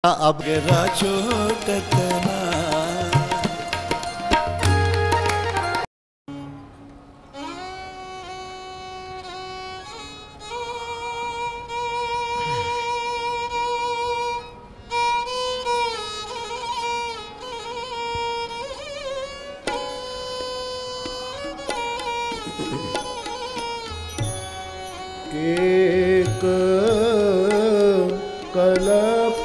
अब छोटतना एक कलप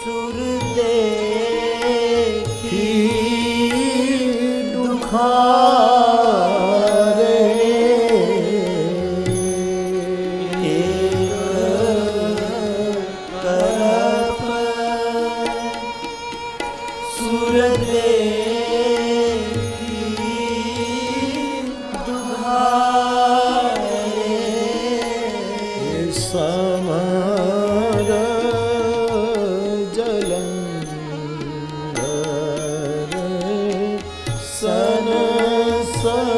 सुर देखी दुखारे एक कलप सुर समर जलंधर सन सब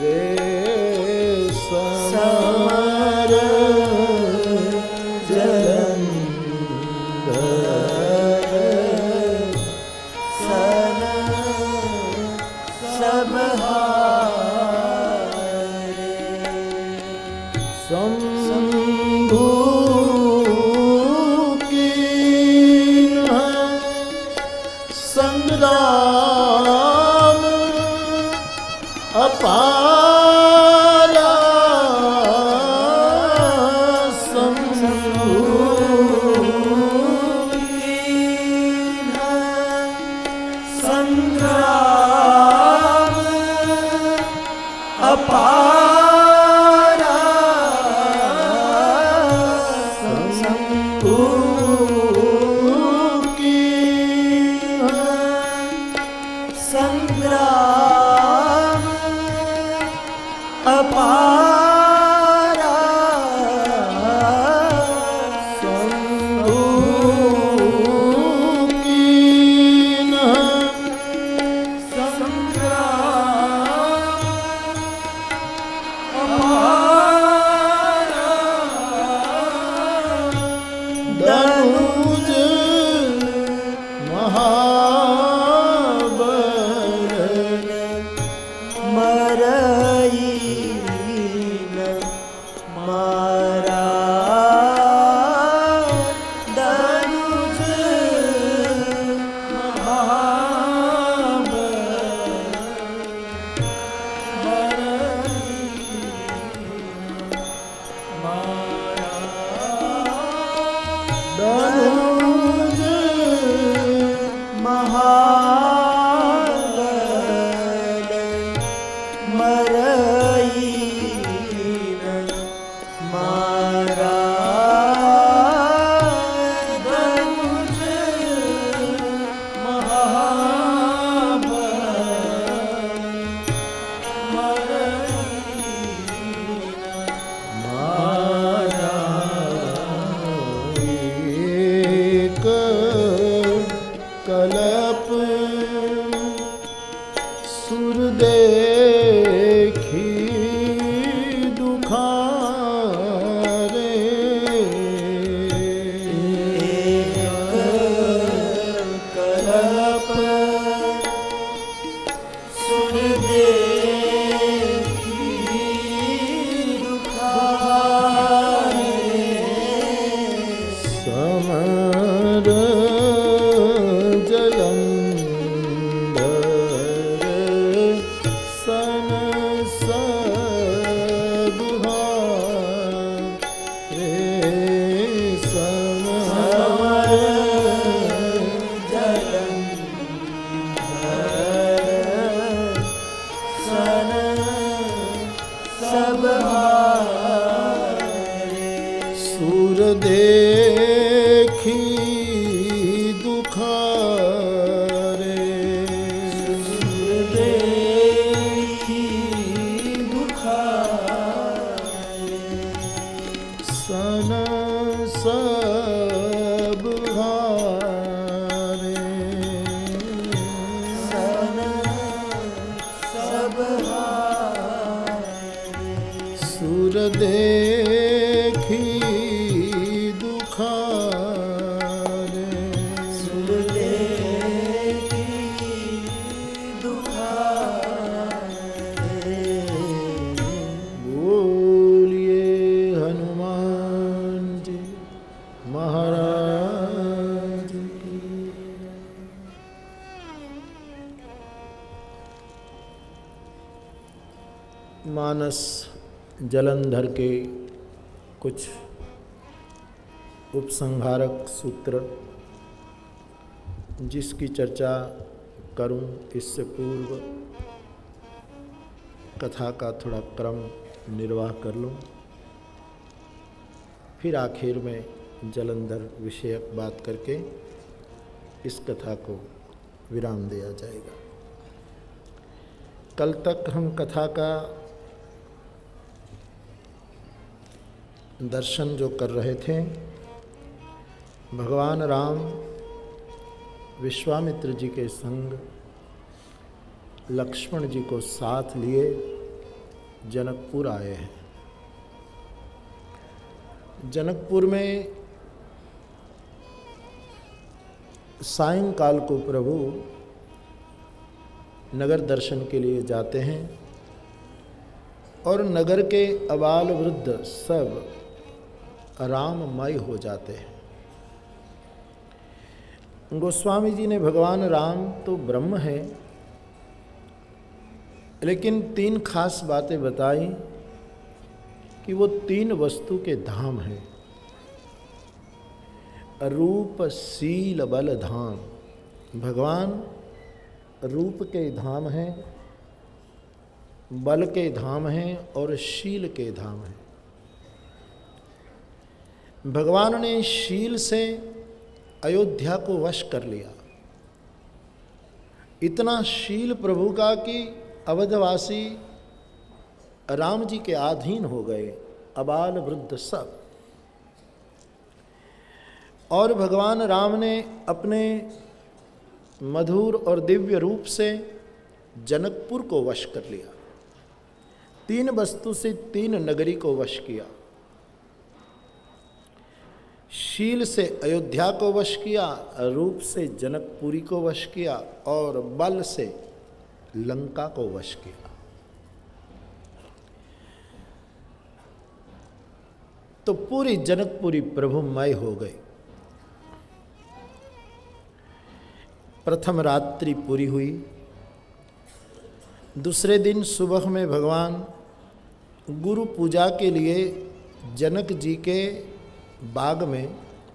रे समर जलंधर सन सब शंभु कीन संग्राम अपारा शंभु कीन संग्राम अपारा संग्राम अपारा शंभु कीन संग्राम अपारा दनुज मरईन मारा दनुज दनुज मरईन मारा दनुज मारा एक कलप सुर देखी दुखारे एक कलप सुर देखी दुखारे समर जलंधर सन सब रे समर जलंधर सन सब सुर देखी दुखारे सुर देखी दुखारे सन सब हारे सन सब हारे सुर देखी दुखारे, सुर देखी दुखारे। बोलिए हनुमान जी महाराज की। मानस जलंधर के कुछ उपसंहारक सूत्र जिसकी चर्चा करूं इससे पूर्व कथा का थोड़ा क्रम निर्वाह कर लूं, फिर आखिर में जलंधर विषयक बात करके इस कथा को विराम दिया जाएगा। कल तक हम कथा का दर्शन जो कर रहे थे, भगवान राम विश्वामित्र जी के संग लक्ष्मण जी को साथ लिए जनकपुर आए हैं। जनकपुर में सायंकाल को प्रभु नगर दर्शन के लिए जाते हैं और नगर के अबाल वृद्ध सब राममय हो जाते हैं। गोस्वामी जी ने भगवान राम तो ब्रह्म है, लेकिन 3 खास बातें बताई कि वो 3 वस्तु के धाम हैं। रूप शील बल धाम। भगवान रूप के धाम हैं, बल के धाम हैं और शील के धाम हैं। भगवान ने शील से अयोध्या को वश कर लिया। इतना शील प्रभु का कि अवधवासी राम जी के अधीन हो गए, अबाल वृद्ध सब। और भगवान राम ने अपने मधुर और दिव्य रूप से जनकपुर को वश कर लिया। 3 वस्तु से 3 नगरी को वश किया। शील से अयोध्या को वश किया, रूप से जनकपुरी को वश किया और बल से लंका को वश किया। तो पूरी जनकपुरी प्रभुमय हो गई। प्रथम रात्रि पूरी हुई। दूसरे दिन सुबह में भगवान गुरु पूजा के लिए जनक जी के बाग में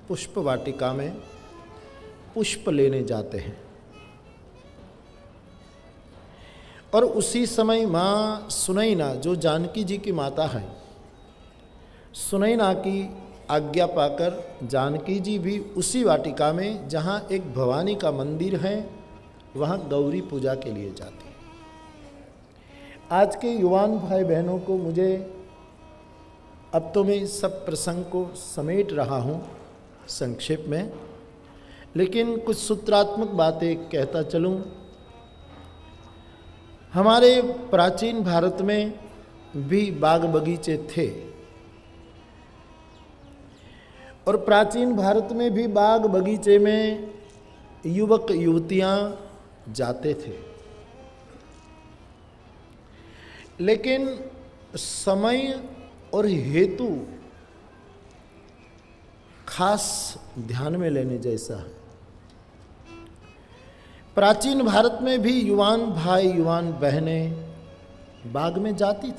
पुष्प वाटिका में पुष्प लेने जाते हैं। और उसी समय माँ सुनैना, जो जानकी जी की माता है, सुनैना की आज्ञा पाकर जानकी जी भी उसी वाटिका में, जहाँ एक भवानी का मंदिर है, वहाँ गौरी पूजा के लिए जाती है। आज के युवान भाई बहनों को मुझे, अब तो मैं सब प्रसंग को समेट रहा हूँ संक्षेप में, लेकिन कुछ सूत्रात्मक बातें कहता चलूँ। हमारे प्राचीन भारत में भी बाग बगीचे थे और प्राचीन भारत में भी बाग बगीचे में युवक युवतियाँ जाते थे, लेकिन समय और हेतु खास ध्यान में लेने जैसा है। प्राचीन भारत में भी युवान भाई युवान बहनें बाग में जाते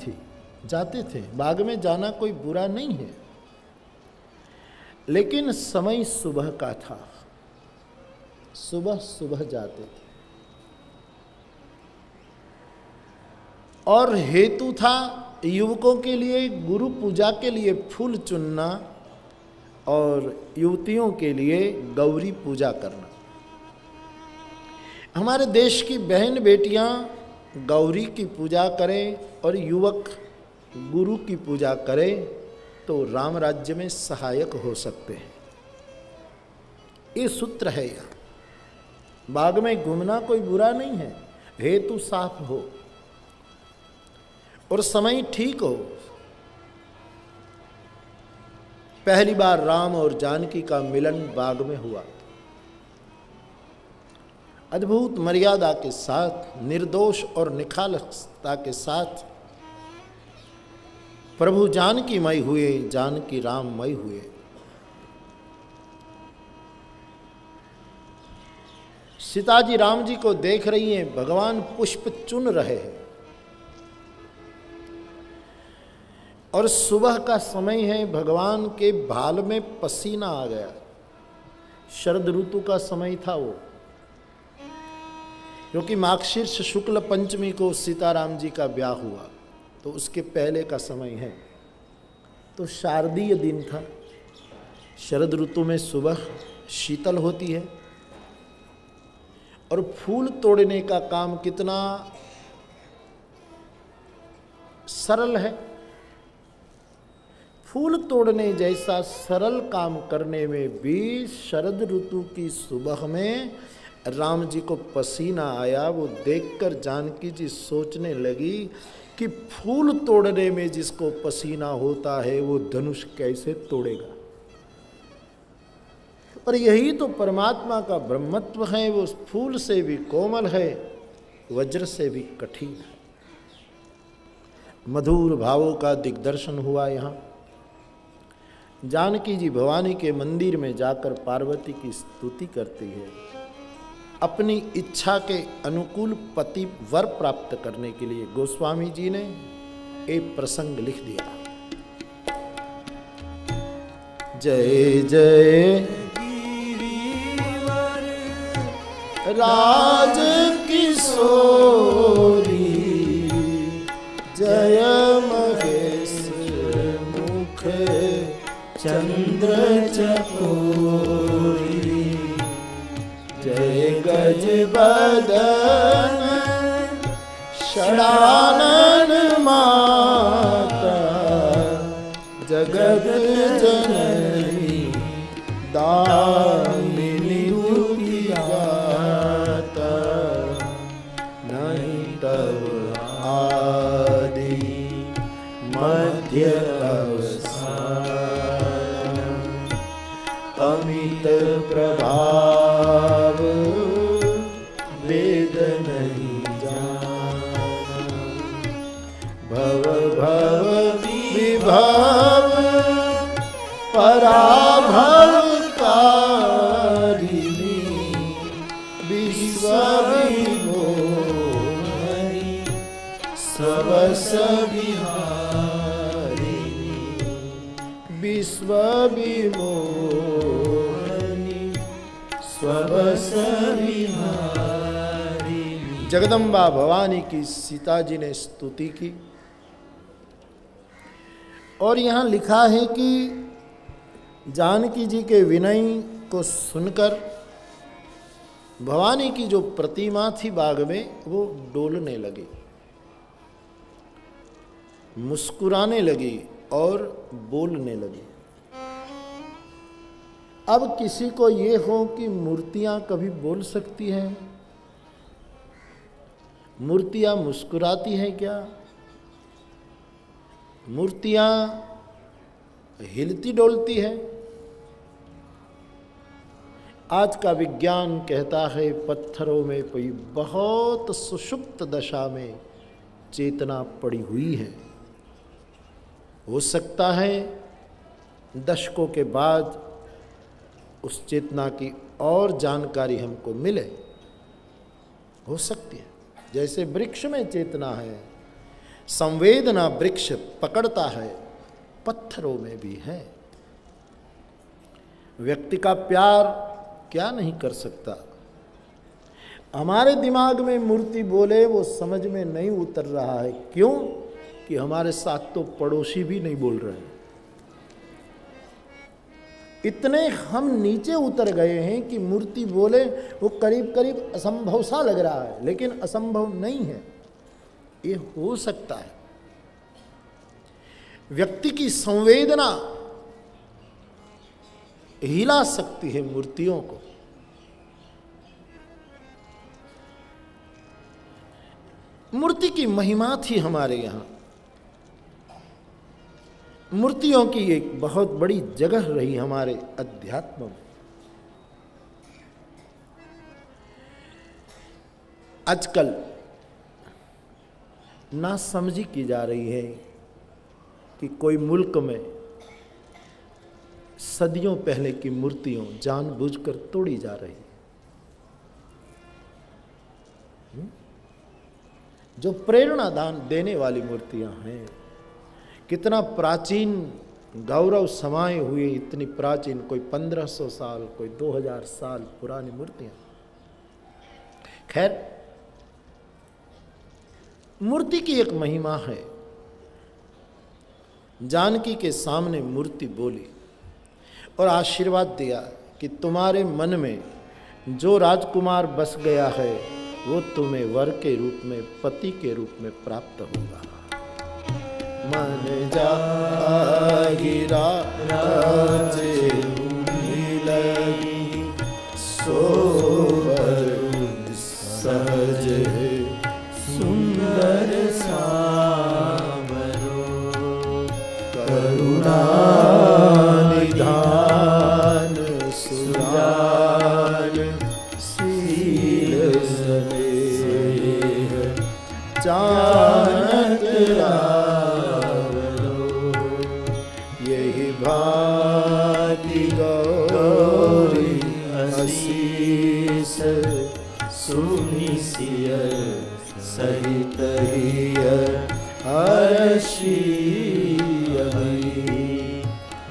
थे। बाग में जाना कोई बुरा नहीं है, लेकिन समय सुबह का था। सुबह सुबह जाते थे और हेतु था युवकों के लिए गुरु पूजा के लिए फूल चुनना और युवतियों के लिए गौरी पूजा करना। हमारे देश की बहन बेटियां गौरी की पूजा करें और युवक गुरु की पूजा करें तो राम राज्य में सहायक हो सकते हैं। ये सूत्र है। यह बाग में घूमना कोई बुरा नहीं है, हेतु साफ हो और समय ठीक हो। पहली बार राम और जानकी का मिलन बाग में हुआ। अद्भुत मर्यादा के साथ, निर्दोष और निखालसता के साथ प्रभु जानकीमय हुए, जानकी राममय हुए। सीता जी राम जी को देख रही हैं, भगवान पुष्प चुन रहे हैं और सुबह का समय है, भगवान के भाल में पसीना आ गया। शरद ऋतु का समय था वो, क्योंकि माघशीर्ष शुक्ल पंचमी को सीताराम जी का ब्याह हुआ, तो उसके पहले का समय है। तो शारदीय दिन था। शरद ऋतु में सुबह शीतल होती है और फूल तोड़ने का काम कितना सरल है। फूल तोड़ने जैसा सरल काम करने में भी शरद ऋतु की सुबह में राम जी को पसीना आया। वो देखकर जानकी जी सोचने लगी कि फूल तोड़ने में जिसको पसीना होता है वो धनुष कैसे तोड़ेगा। और यही तो परमात्मा का ब्रह्मत्व है, वो फूल से भी कोमल है, वज्र से भी कठिन है। मधुर भावों का दिग्दर्शन हुआ। यहाँ जानकी जी भवानी के मंदिर में जाकर पार्वती की स्तुति करती है, अपनी इच्छा के अनुकूल पति वर प्राप्त करने के लिए। गोस्वामी जी ने एक प्रसंग लिख दिया। जय जय राज किशोरी, जय महेश मुख चंद्र चकोरी, जय गज बदन षडानन माता, जगत जननी दामिनी दुति गाता, नहीं तब आदि मध्य अवसान, अमित प्रभाव वेद नहीं जाना, भव भव विभव पराभव कारिणी, विश्व विमोहनी सबस विहारिणी, विश्व विमोहनी सबस विहारिणी। जगदम्बा भवानी की सीता जी ने स्तुति की। और यहाँ लिखा है कि जानकी जी के विनय को सुनकर भवानी की जो प्रतिमा थी बाग में वो डोलने लगी, मुस्कुराने लगी और बोलने लगी। अब किसी को ये हो कि मूर्तियां कभी बोल सकती हैं? मूर्तियां मुस्कुराती हैं क्या? मूर्तियां हिलती डोलती है? आज का विज्ञान कहता है पत्थरों में कोई बहुत सुषुप्त दशा में चेतना पड़ी हुई है। हो सकता है दशकों के बाद उस चेतना की और जानकारी हमको मिले, हो सकती है। जैसे वृक्ष में चेतना है, संवेदना वृक्ष पकड़ता है, पत्थरों में भी है। व्यक्ति का प्यार क्या नहीं कर सकता। हमारे दिमाग में मूर्ति बोले वो समझ में नहीं उतर रहा है। क्यों? कि हमारे साथ तो पड़ोसी भी नहीं बोल रहे। इतने हम नीचे उतर गए हैं कि मूर्ति बोले वो करीब करीब असंभव सा लग रहा है, लेकिन असंभव नहीं है, ये हो सकता है। व्यक्ति की संवेदना हिला सकती है मूर्तियों को। मूर्ति की महिमा थी हमारे यहाँ। मूर्तियों की एक बहुत बड़ी जगह रही हमारे अध्यात्म में। आजकल नासमझी की जा रही है कि कोई मुल्क में सदियों पहले की मूर्तियों जानबूझकर तोड़ी जा रही है। जो प्रेरणा दान देने वाली मूर्तियां हैं, कितना प्राचीन गौरव समाये हुए, इतनी प्राचीन, कोई 1500 साल, कोई 2000 साल पुरानी मूर्तियां। खैर, मूर्ति की एक महिमा है। जानकी के सामने मूर्ति बोली और आशीर्वाद दिया कि तुम्हारे मन में जो राजकुमार बस गया है वो तुम्हें वर के रूप में, पति के रूप में प्राप्त होगा। मन जागिरा राजे लगी सोबर सहज सुंदर सावरो करुणा निधान सुजान शील स्नेह जानत रावरो यही भांति गौरी असीस सुनि सिय सहित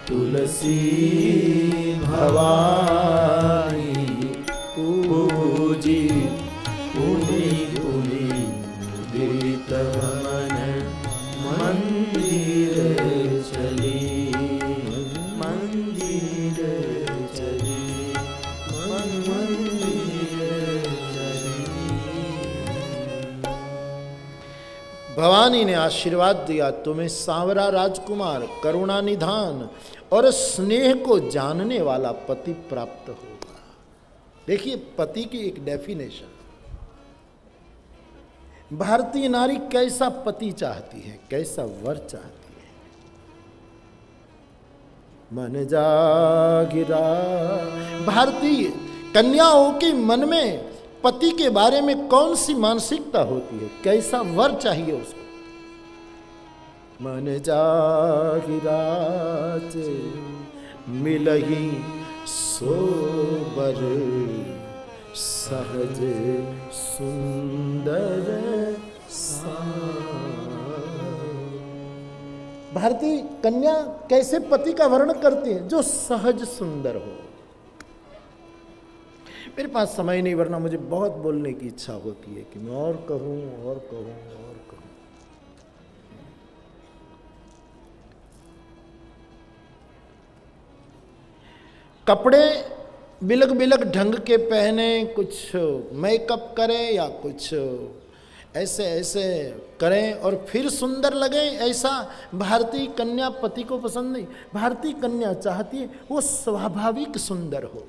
तुलसी भवानी पूजी पुनि पुनि मुदित मन मंदिर चली मंदिर चली मंदिर चली। भवानी ने आशीर्वाद दिया, तुम्हें सांवरा राजकुमार, करुणा निधान और स्नेह को जानने वाला पति प्राप्त होगा। देखिए, पति की एक डेफिनेशन। भारतीय नारी कैसा पति चाहती है, कैसा वर चाहती है। मन जागिरा, भारतीय कन्याओं के मन में पति के बारे में कौन सी मानसिकता होती है, कैसा वर चाहिए उसको। मन जागिरा मिलही सोबर सहज सुंदर भारतीय कन्या कैसे पति का वर्णन करती है, जो सहज सुंदर हो। मेरे पास समय नहीं, वरना मुझे बहुत बोलने की इच्छा होती है कि मैं और कहूं और कहूं और कहूं। कपड़े बिलग बिलग ढंग के पहने, कुछ मेकअप करें या कुछ ऐसे ऐसे करें और फिर सुंदर लगे, ऐसा भारतीय कन्या पति को पसंद नहीं। भारतीय कन्या चाहती है वो स्वाभाविक सुंदर हो,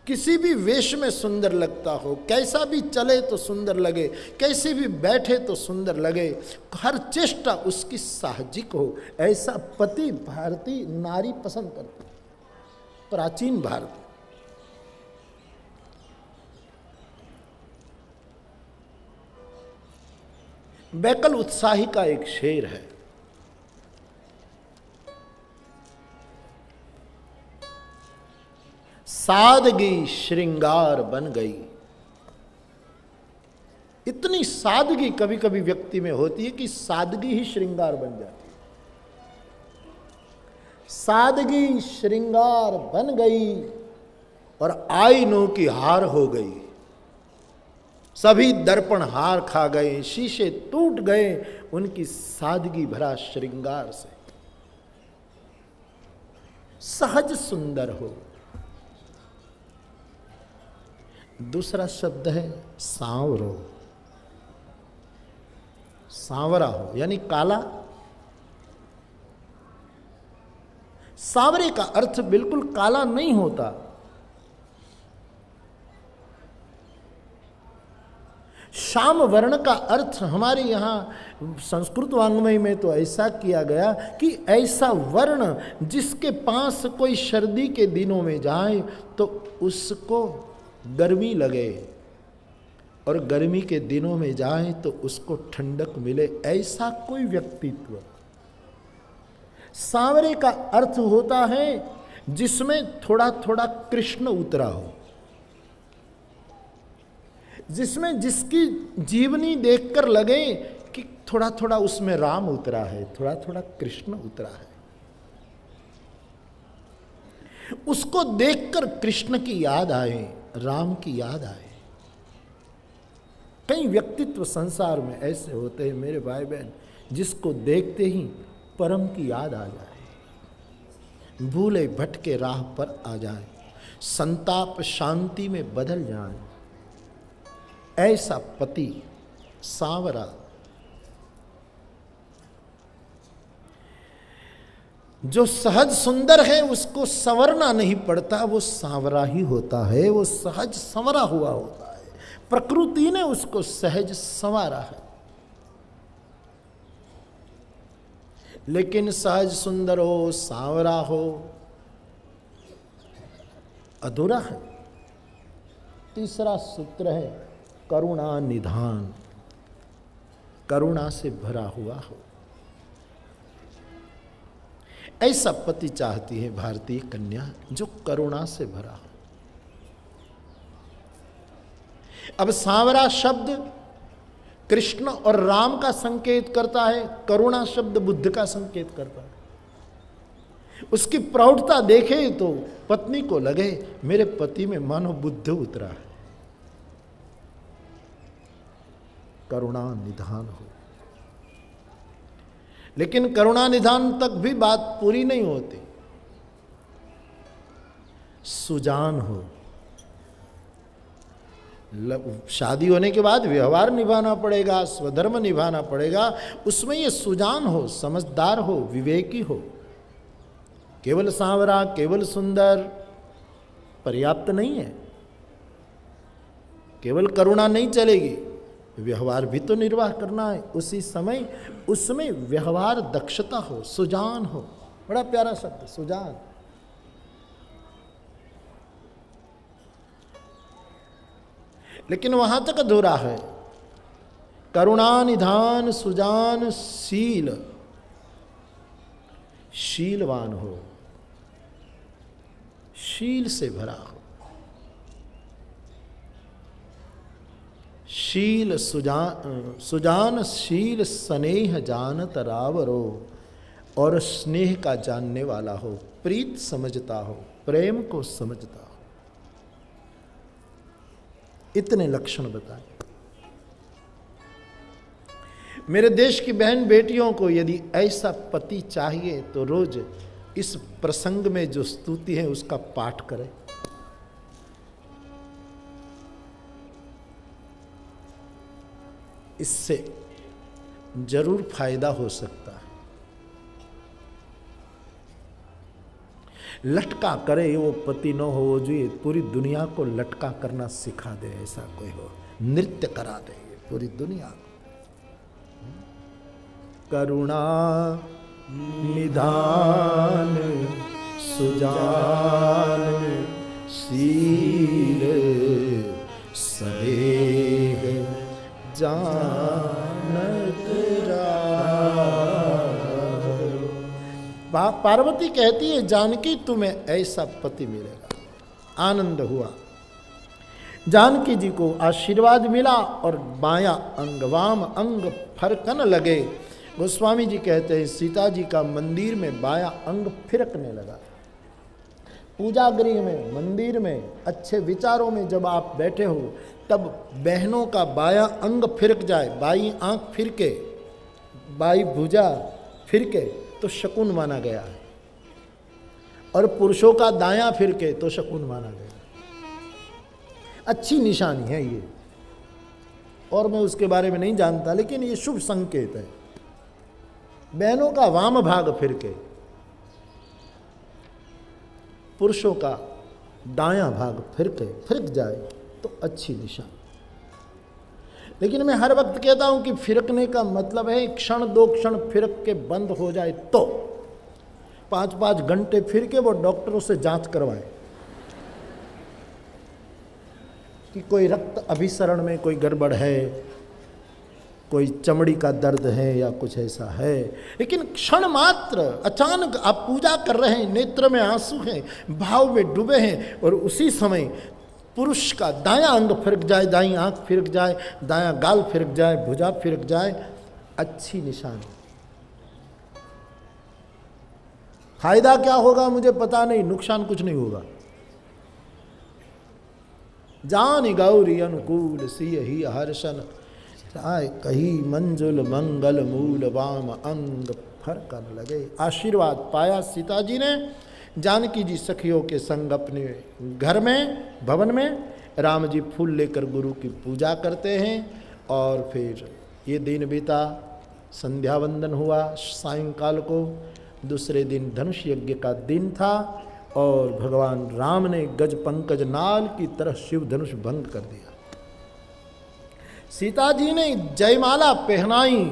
किसी भी वेश में सुंदर लगता हो, कैसा भी चले तो सुंदर लगे, कैसे भी बैठे तो सुंदर लगे, हर चेष्टा उसकी साहजिक हो। ऐसा पति भारतीय नारी पसंद करती, प्राचीन भारत। बैकल उत्साही का एक शेर है, सादगी श्रृंगार बन गई। इतनी सादगी कभी कभी व्यक्ति में होती है कि सादगी ही श्रृंगार बन जाती है। सादगी श्रृंगार बन गई और आईनों की हार हो गई। सभी दर्पण हार खा गए, शीशे टूट गए उनकी सादगी भरा श्रृंगार से। सहज सुंदर हो। दूसरा शब्द है सांवरो, सांवरा हो यानी काला। सांवरे का अर्थ बिल्कुल काला नहीं होता। श्याम वर्ण का अर्थ हमारे यहाँ संस्कृत वाङ्मय में तो ऐसा किया गया कि ऐसा वर्ण जिसके पास कोई सर्दी के दिनों में जाए तो उसको गर्मी लगे और गर्मी के दिनों में जाए तो उसको ठंडक मिले, ऐसा कोई व्यक्तित्व। सांवरे का अर्थ होता है जिसमें थोड़ा थोड़ा कृष्ण उतरा हो, जिसमें जिसकी जीवनी देखकर लगे कि थोड़ा थोड़ा उसमें राम उतरा है, थोड़ा थोड़ा कृष्ण उतरा है। उसको देखकर कृष्ण की याद आए, राम की याद आए। कई व्यक्तित्व संसार में ऐसे होते हैं मेरे भाई बहन, जिसको देखते ही परम की याद आ जाए, भूले भटके राह पर आ जाए, संताप शांति में बदल जाए। ऐसा पति सांवरा, जो सहज सुंदर है उसको संवरना नहीं पड़ता, वो सांवरा ही होता है, वो सहज संवरा हुआ होता है। प्रकृति ने उसको सहज संवारा है। लेकिन सहज सुंदर हो, सांवरा हो, अधूरा है। तीसरा सूत्र है करुणा निधान, करुणा से भरा हुआ हो। ऐसा पति चाहती है भारतीय कन्या जो करुणा से भरा हो। अब सांवरा शब्द कृष्ण और राम का संकेत करता है, करुणा शब्द बुद्ध का संकेत करता है। उसकी प्रौढ़ता देखे तो पत्नी को लगे मेरे पति में मानो बुद्ध उतरा है। करुणा निधान हो। लेकिन करुणा निधान तक भी बात पूरी नहीं होती। सुजान हो। शादी होने के बाद व्यवहार निभाना पड़ेगा, स्वधर्म निभाना पड़ेगा, उसमें ये सुजान हो, समझदार हो, विवेकी हो। केवल सांवरा, केवल सुंदर पर्याप्त नहीं है, केवल करुणा नहीं चलेगी, व्यवहार भी तो निर्वाह करना है। उसी समय उसमें व्यवहार दक्षता हो, सुजान हो। बड़ा प्यारा शब्द सुजान। लेकिन वहां तक अधूरा है। करुणा निधान सुजान शील, शीलवान हो, शील से भरा हो। शील सुजान शील स्नेह जानत रावरो, और स्नेह का जानने वाला हो, प्रीत समझता हो, प्रेम को समझता हो। इतने लक्षण बताए। मेरे देश की बहन बेटियों को यदि ऐसा पति चाहिए तो रोज इस प्रसंग में जो स्तुति है उसका पाठ करें। इससे जरूर फायदा हो सकता है। लटका करे वो पति न हो, वो जो पूरी दुनिया को लटका करना सिखा दे, ऐसा कोई हो, नृत्य करा दे पूरी दुनिया को। करुणा निधान सुजान शील स्नेह जानत पार्वती कहती है जानकी तुम्हें ऐसा पति मिलेगा। आनंद हुआ। जानकी जी को आशीर्वाद मिला और बायां अंग वाम अंग फरकन लगे। गोस्वामी जी कहते हैं सीता जी का मंदिर में बायां अंग फिरकने लगा। पूजा गृह में, मंदिर में, अच्छे विचारों में जब आप बैठे हो तब बहनों का बायां अंग फिरक जाए, बाई आंख फिरके, बाई भुजा फिरके तो शकुन माना गया है, और पुरुषों का दायां फिरके तो शकुन माना गया। अच्छी निशानी है ये, और मैं उसके बारे में नहीं जानता, लेकिन ये शुभ संकेत है। बहनों का वाम भाग फिरके, पुरुषों का दायां भाग फिरके फिरक जाए तो अच्छी निशानी। लेकिन मैं हर वक्त कहता हूं कि फिरकने का मतलब है क्षण दो क्षण फिरक के बंद हो जाए तो 5-5 घंटे फिर के वो डॉक्टरों से जांच करवाए कि कोई रक्त अभिसरण में कोई गड़बड़ है, कोई चमड़ी का दर्द है या कुछ ऐसा है। लेकिन क्षण मात्र अचानक आप पूजा कर रहे हैं, नेत्र में आंसू हैं, भाव में डूबे हैं, और उसी समय पुरुष का दायां अंग फिरक जाए, दाईं आंख फिरक जाए, दायां गाल फिरक जाए, भुजा फिरक जाए, अच्छी निशानी। फायदा क्या होगा मुझे पता नहीं, नुकसान कुछ नहीं होगा। जान गौरी अनुकूल सिय ही हर्षण, आय कही मंजुल मंगल मूल वाम अंग फरकन लगे। आशीर्वाद पाया सीता जी ने जानकी जी सखियों के संग अपने घर में, भवन में। राम जी फूल लेकर गुरु की पूजा करते हैं और फिर ये दिन बीता, संध्या वंदन हुआ सायंकाल को। दूसरे दिन धनुष यज्ञ का दिन था और भगवान राम ने गज पंकज नाल की तरह शिव धनुष भंग कर दिया। सीता जी ने जयमाला पहनाई,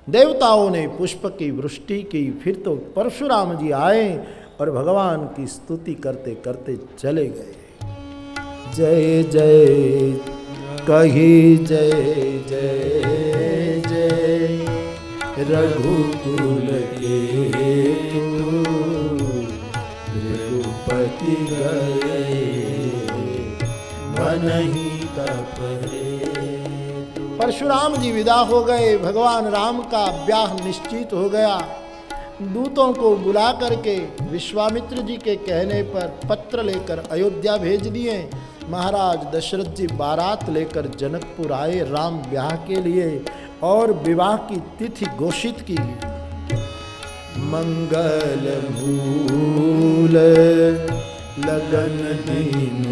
देवताओं ने पुष्प की वृष्टि की। फिर तो परशुराम जी आए और भगवान की स्तुति करते करते चले गए। जय जय कही जय जय जय रघुकुल के रघुपति गए मनहि तपरे। परशुराम जी विदा हो गए, भगवान राम का ब्याह निश्चित हो गया। दूतों को बुला करके विश्वामित्र जी के कहने पर पत्र लेकर अयोध्या भेज दिए। महाराज दशरथ जी बारात लेकर जनकपुर आए राम ब्याह के लिए और विवाह की तिथि घोषित की। मंगल मूल लगन दिन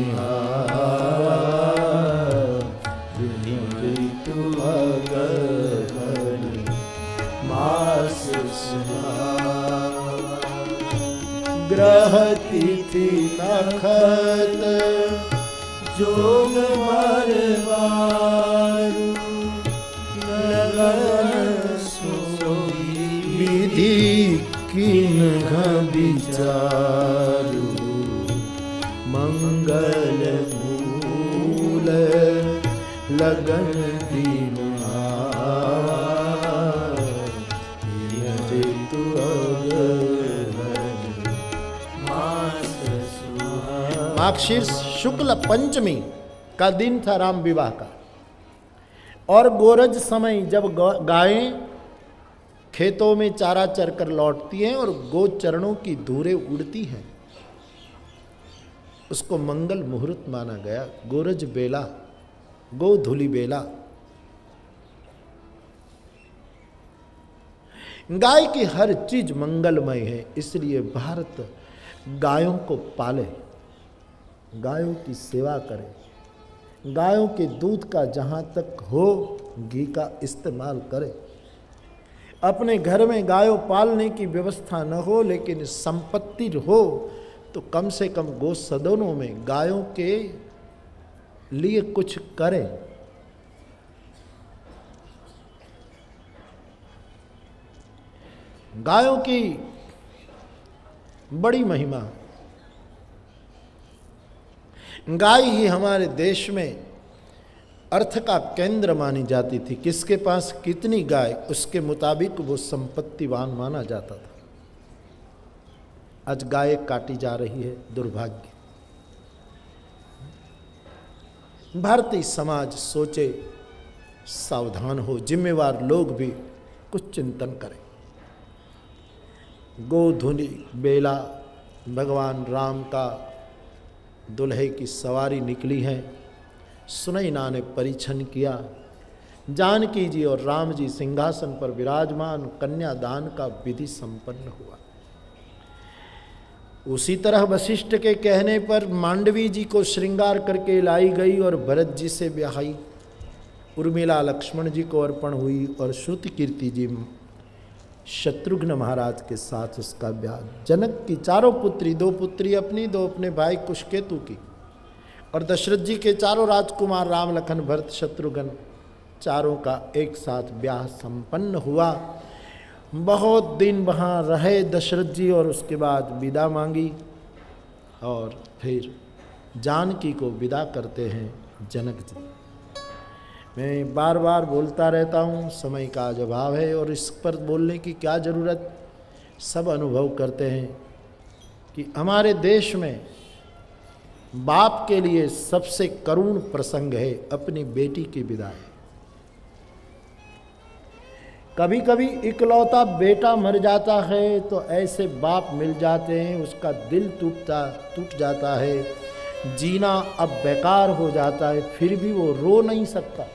ग्रह तिथि नखत जोग मरवारु लगन सोई विधि किन्ह विचारु। मंगल मूल लगन दिन माघशीर्ष शुक्ल पंचमी का दिन था राम विवाह का। और गोरज समय जब गायें खेतों में चारा चरकर लौटती हैं और गोचरणों की धूरें उड़ती हैं, उसको मंगल मुहूर्त माना गया। गोरज बेला, गोधूलि बेला। गाय की हर चीज मंगलमय है, इसलिए भारत गायों को पाले, गायों की सेवा करे, गायों के दूध का जहाँ तक हो घी का इस्तेमाल करे। अपने घर में गायों पालने की व्यवस्था न हो लेकिन संपत्ति हो तो कम से कम गो सदनों में गायों के लिए कुछ करें। गायों की बड़ी महिमा। गाय ही हमारे देश में अर्थ का केंद्र मानी जाती थी। किसके पास कितनी गाय, उसके मुताबिक वो संपत्तिवान माना जाता था। आज गाय काटी जा रही है, दुर्भाग्य। भारतीय समाज सोचे, सावधान हो, जिम्मेवार लोग भी कुछ चिंतन करें। गोधूलि बेला भगवान राम का दुल्हे की सवारी निकली है। सुनैना ने परिछन किया। जानकी जी और राम जी सिंहासन पर विराजमान, कन्यादान का विधि संपन्न हुआ। उसी तरह वशिष्ठ के कहने पर मांडवी जी को श्रृंगार करके लाई गई और भरत जी से ब्याही। उर्मिला लक्ष्मण जी को अर्पण हुई और श्रुति कीर्ति जी शत्रुघ्न महाराज के साथ उसका ब्याह। जनक की चारों पुत्री, 2 पुत्री अपनी, 2 अपने भाई कुशकेतु की, और दशरथ जी के चारों राजकुमार राम लखन भरत शत्रुघ्न चारों का एक साथ ब्याह संपन्न हुआ। बहुत दिन वहाँ रहे दशरथ जी और उसके बाद विदा मांगी और फिर जानकी को विदा करते हैं जनक जी। मैं बार बार बोलता रहता हूँ, समय का आज अभाव है और इस पर बोलने की क्या ज़रूरत। सब अनुभव करते हैं कि हमारे देश में बाप के लिए सबसे करुण प्रसंग है अपनी बेटी की विदाई। कभी कभी इकलौता बेटा मर जाता है तो ऐसे बाप मिल जाते हैं, उसका दिल टूट जाता है, जीना अब बेकार हो जाता है, फिर भी वो रो नहीं सकता।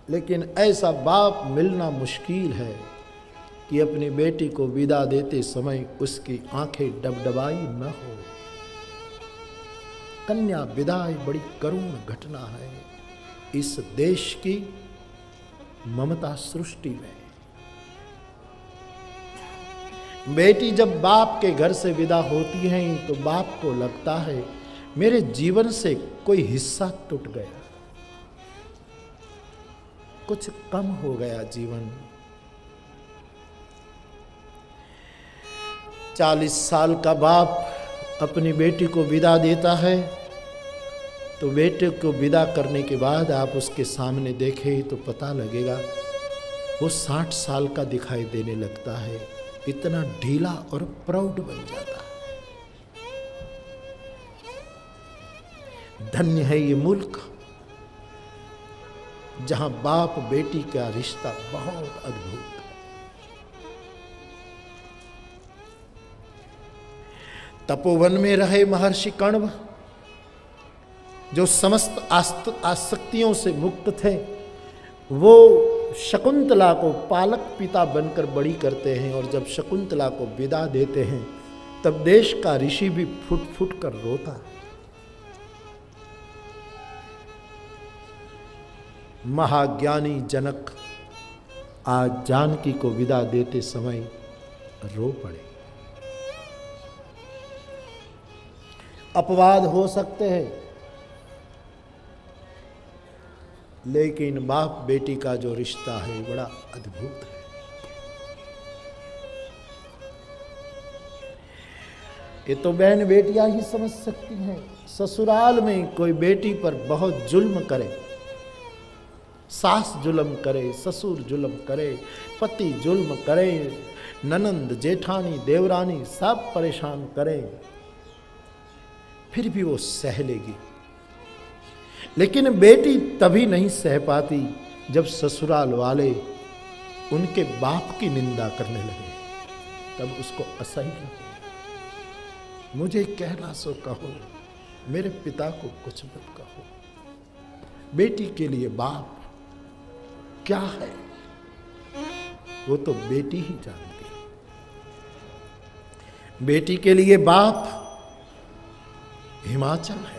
लेकिन ऐसा बाप मिलना मुश्किल है कि अपनी बेटी को विदा देते समय उसकी आंखें डबडबाई न हो। कन्या विदाई बड़ी करुण घटना है इस देश की ममता सृष्टि में। बेटी जब बाप के घर से विदा होती है तो बाप को लगता है मेरे जीवन से कोई हिस्सा टूट गया, कुछ कम हो गया जीवन। 40 साल का बाप अपनी बेटी को विदा देता है तो बेटे को विदा करने के बाद आप उसके सामने देखें तो पता लगेगा वो 60 साल का दिखाई देने लगता है, इतना ढीला और प्रौढ़ बन जाता है। धन्य है ये मुल्क जहां बाप बेटी का रिश्ता बहुत अद्भुत है। तपोवन में रहे महर्षि कण्व जो समस्त आसक्तियों से मुक्त थे, वो शकुंतला को पालक पिता बनकर बड़ी करते हैं और जब शकुंतला को विदा देते हैं तब देश का ऋषि भी फुट फुट कर रोता है। महाज्ञानी जनक आज जानकी को विदा देते समय रो पड़े। अपवाद हो सकते हैं लेकिन बाप बेटी का जो रिश्ता है बड़ा अद्भुत है। ये तो बहन बेटियां ही समझ सकती हैं। ससुराल में कोई बेटी पर बहुत जुल्म करे, सास जुल्म करे, ससुर जुल्म करे, पति जुल्म करे, ननंद जेठानी देवरानी सब परेशान करें, फिर भी वो सह लेगी। लेकिन बेटी तभी नहीं सह पाती जब ससुराल वाले उनके बाप की निंदा करने लगे, तब उसको असह्य लगे। मुझे कहना सो कहो, मेरे पिता को कुछ मत कहो। बेटी के लिए बाप क्या है वो तो बेटी ही जानती है। बेटी के लिए बाप हिमाचल है,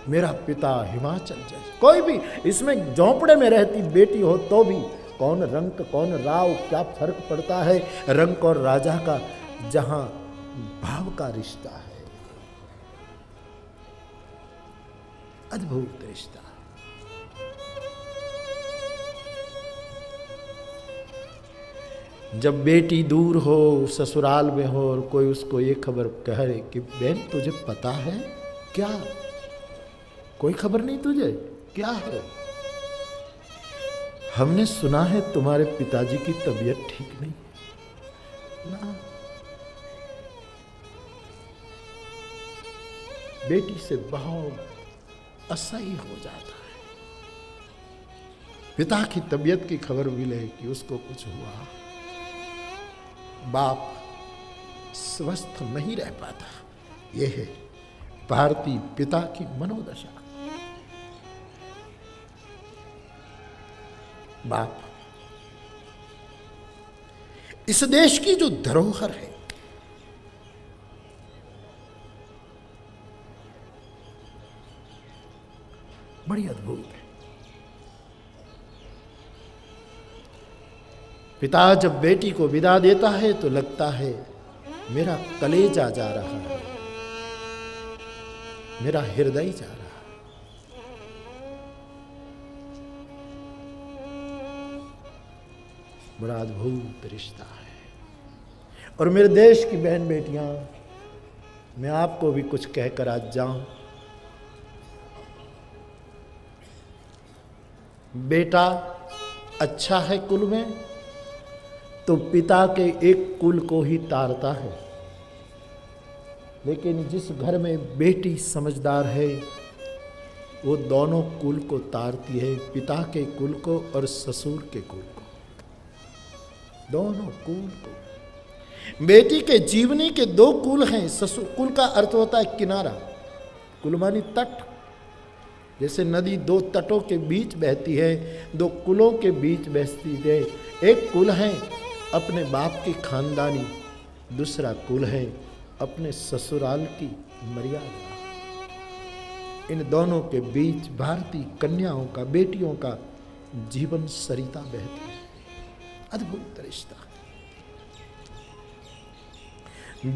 मेरा पिता हिमाचल जैसा। कोई भी इसमें झोंपड़े में रहती बेटी हो तो भी कौन रंक कौन राव, क्या फर्क पड़ता है रंक और राजा का, जहां भाव का रिश्ता है। अद्भुत रिश्ता। जब बेटी दूर हो, ससुराल में हो और कोई उसको ये खबर कहे कि बहन तुझे पता है क्या, कोई खबर नहीं तुझे, क्या है? हमने सुना है तुम्हारे पिताजी की तबीयत ठीक नहीं ना। बेटी से बहुत असह्य हो जाता है। पिता की तबीयत की खबर मिले कि उसको कुछ हुआ, बाप स्वस्थ नहीं रह पाता। यह है भारतीय पिता की मनोदशा। बाप इस देश की जो धरोहर है, बड़ी अद्भुत है। पिता जब बेटी को विदा देता है तो लगता है मेरा कलेजा जा रहा है। मेरा हृदय जा रहा है। बड़ा अद्भुत रिश्ता है। और मेरे देश की बहन बेटियां, मैं आपको भी कुछ कहकर आज जाऊं। बेटा अच्छा है कुल में तो पिता के एक कुल को ही तारता है, लेकिन जिस घर में बेटी समझदार है वो दोनों कुल को तारती है, पिता के कुल को और ससुर के कुल को, दोनों कुल को। बेटी के जीवनी के दो कुल हैं। ससुर कुल का अर्थ होता है किनारा, कुल मानी तट। जैसे नदी दो तटों के बीच बहती है, दो कुलों के बीच बहती है। एक कुल है अपने बाप की खानदानी, दूसरा कुल है अपने ससुराल की मर्यादा। इन दोनों के बीच भारतीय कन्याओं का, बेटियों का जीवन सरिता बहती है। अद्भुत रिश्ता।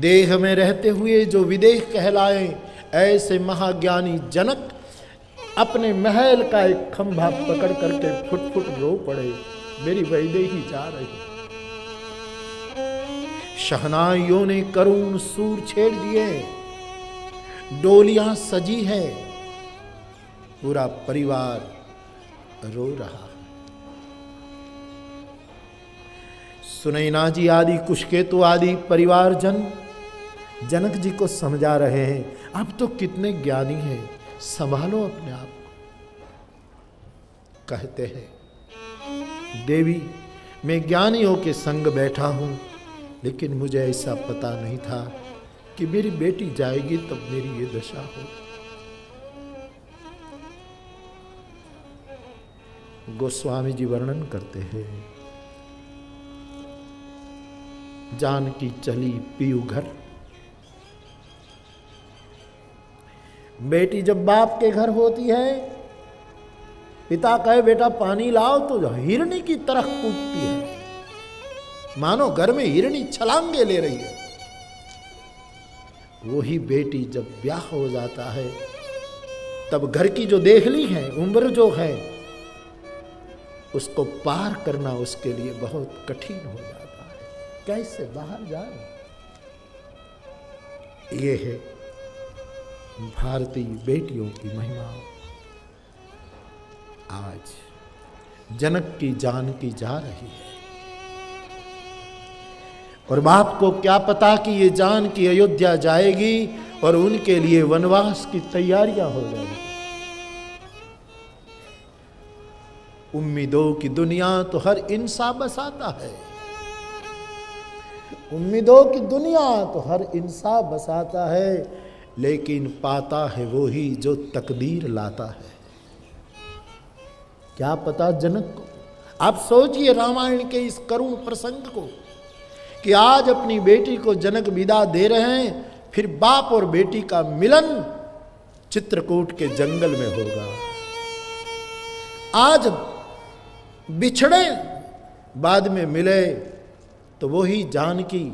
देह में रहते हुए जो विदेह कहलाए, ऐसे महाज्ञानी जनक अपने महल का एक खंभा पकड़ करके फुट फुट रो पड़े, मेरी वैदेही जा रही। शहनाइयों ने करुण सूर छेड़ दिए, डोलियां सजी है, पूरा परिवार रो रहा। सुनैना जी आदि, कुशकेतु आदि परिवारजन जनक जी को समझा रहे हैं, अब तो कितने ज्ञानी हैं, संभालो अपने आप को। कहते हैं देवी मैं ज्ञानियों के संग बैठा हूं, लेकिन मुझे ऐसा पता नहीं था कि मेरी बेटी जाएगी तब मेरी ये दशा हो। गोस्वामी जी वर्णन करते हैं, जानकी चली पीयू घर। बेटी जब बाप के घर होती है, पिता कहे बेटा पानी लाओ तो हिरणी की तरह कूदती है, मानो घर में हिरणी छलांगे ले रही है। वही बेटी जब ब्याह हो जाता है, तब घर की जो देहली है, उम्र जो है, उसको पार करना उसके लिए बहुत कठिन हो जाता है। कैसे बाहर जाए? ये है भारतीय बेटियों की महिमा। आज जनक की जानकी जा रही है, और बाप को क्या पता कि ये जानकी अयोध्या जाएगी और उनके लिए वनवास की तैयारियां हो जाएगी। उम्मीदों की दुनिया तो हर इंसान बसाता है, उम्मीदों की दुनिया तो हर इंसान बसाता है, लेकिन पाता है वो ही जो तकदीर लाता है। क्या पता जनक को। आप सोचिए रामायण के इस करुण प्रसंग को कि आज अपनी बेटी को जनक विदा दे रहे हैं, फिर बाप और बेटी का मिलन चित्रकूट के जंगल में होगा। आज बिछड़े, बाद में मिले तो वही जानकी,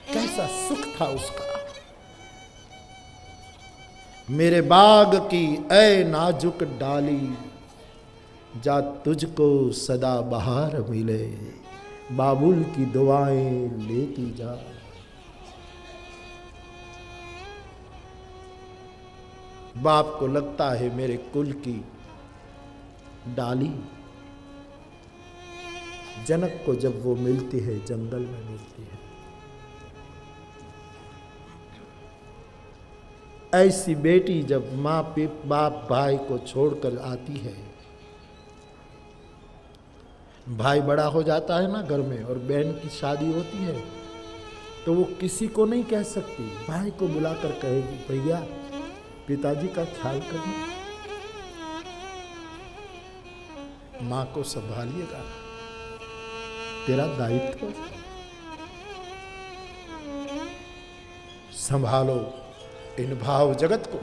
कैसा सुख था उसका। मेरे बाग की ऐ नाजुक डाली, जा तुझको सदा बहार मिले, बाबुल की दुआएं लेती जा। बाप को लगता है मेरे कुल की डाली, जनक को जब वो मिलती है, जंगल में मिलती है। ऐसी बेटी जब माँ बाप भाई को छोड़कर आती है, भाई बड़ा हो जाता है ना घर में, और बहन की शादी होती है, तो वो किसी को नहीं कह सकती, भाई को बुलाकर कहेगी भैया पिताजी का ख्याल करना, माँ को संभालिएगा, तेरा दायित्व, संभालो इन भाव जगत को।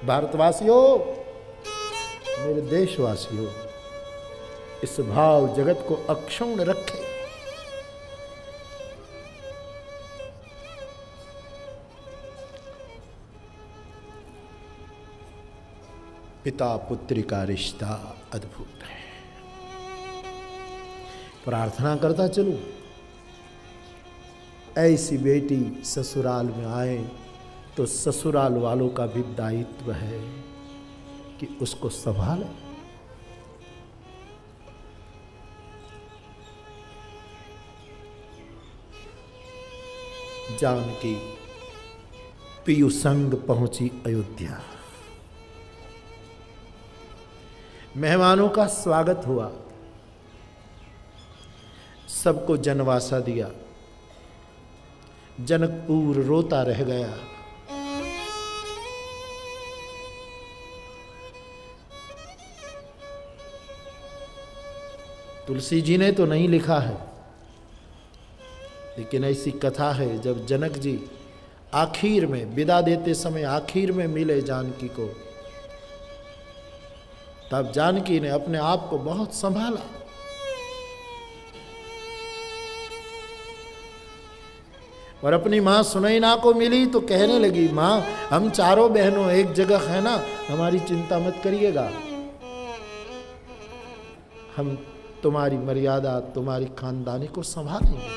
भारतवासियों, मेरे देशवासियों, इस भाव जगत को अक्षुण्ण रखें। पिता पुत्री का रिश्ता अद्भुत है। प्रार्थना करता चलूं, ऐसी बेटी ससुराल में आए तो ससुराल वालों का भी दायित्व है कि उसको संभालें। जानकी पीयू संग पहुंची अयोध्या। मेहमानों का स्वागत हुआ, सबको जनवासा दिया। जनकपुर रोता रह गया। तुलसी जी ने तो नहीं लिखा है, लेकिन ऐसी कथा है, जब जनक जी आखिर में विदा देते समय आखिर में मिले जानकी को, तब जानकी ने अपने आप को बहुत संभाला। और अपनी मां सुनैना को मिली तो कहने लगी, मां हम चारों बहनों एक जगह है ना, हमारी चिंता मत करिएगा, हम तुम्हारी मर्यादा तुम्हारी खानदानी को संभालेंगे।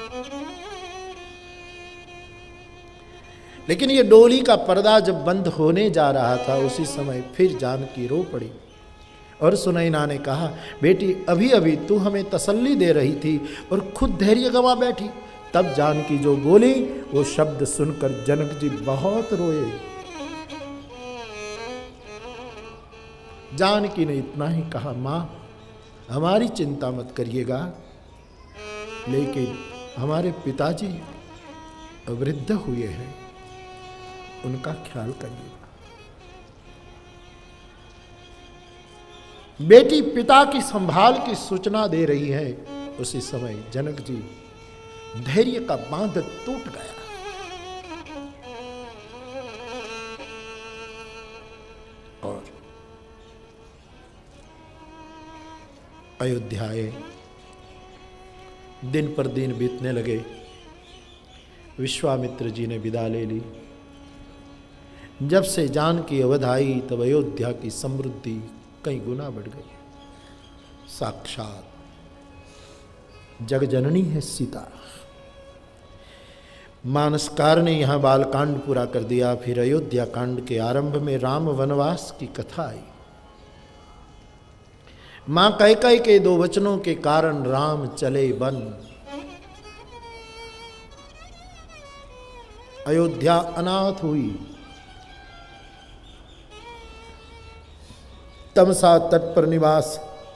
लेकिन ये डोली का पर्दा जब बंद होने जा रहा था, उसी समय फिर जानकी रो पड़ी और सुनैना ने कहा, बेटी अभी अभी तू हमें तसल्ली दे रही थी और खुद धैर्य गंवा बैठी। तब जानकी जो बोली वो शब्द सुनकर जनक जी बहुत रोए। जानकी ने इतना ही कहा, मां हमारी चिंता मत करिएगा, लेकिन हमारे पिताजी वृद्ध हुए हैं, उनका ख्याल करिएगा। बेटी पिता की संभाल की सूचना दे रही है, उसी समय जनक जी धैर्य का बांध टूट गया। और अयोध्या आए। दिन पर दिन बीतने लगे। विश्वामित्र जी ने विदा ले ली। जब से जानकी अवध आई तब अयोध्या की समृद्धि कई गुना बढ़ गई। साक्षात जगजननी है सीता। मानसकार ने यहां बालकांड पूरा कर दिया। फिर अयोध्या कांड के आरंभ में राम वनवास की कथा आई। मां कैकेयी के 2 वचनों के कारण राम चले वन। अयोध्या अनाथ हुई। तमसा तट पर निवास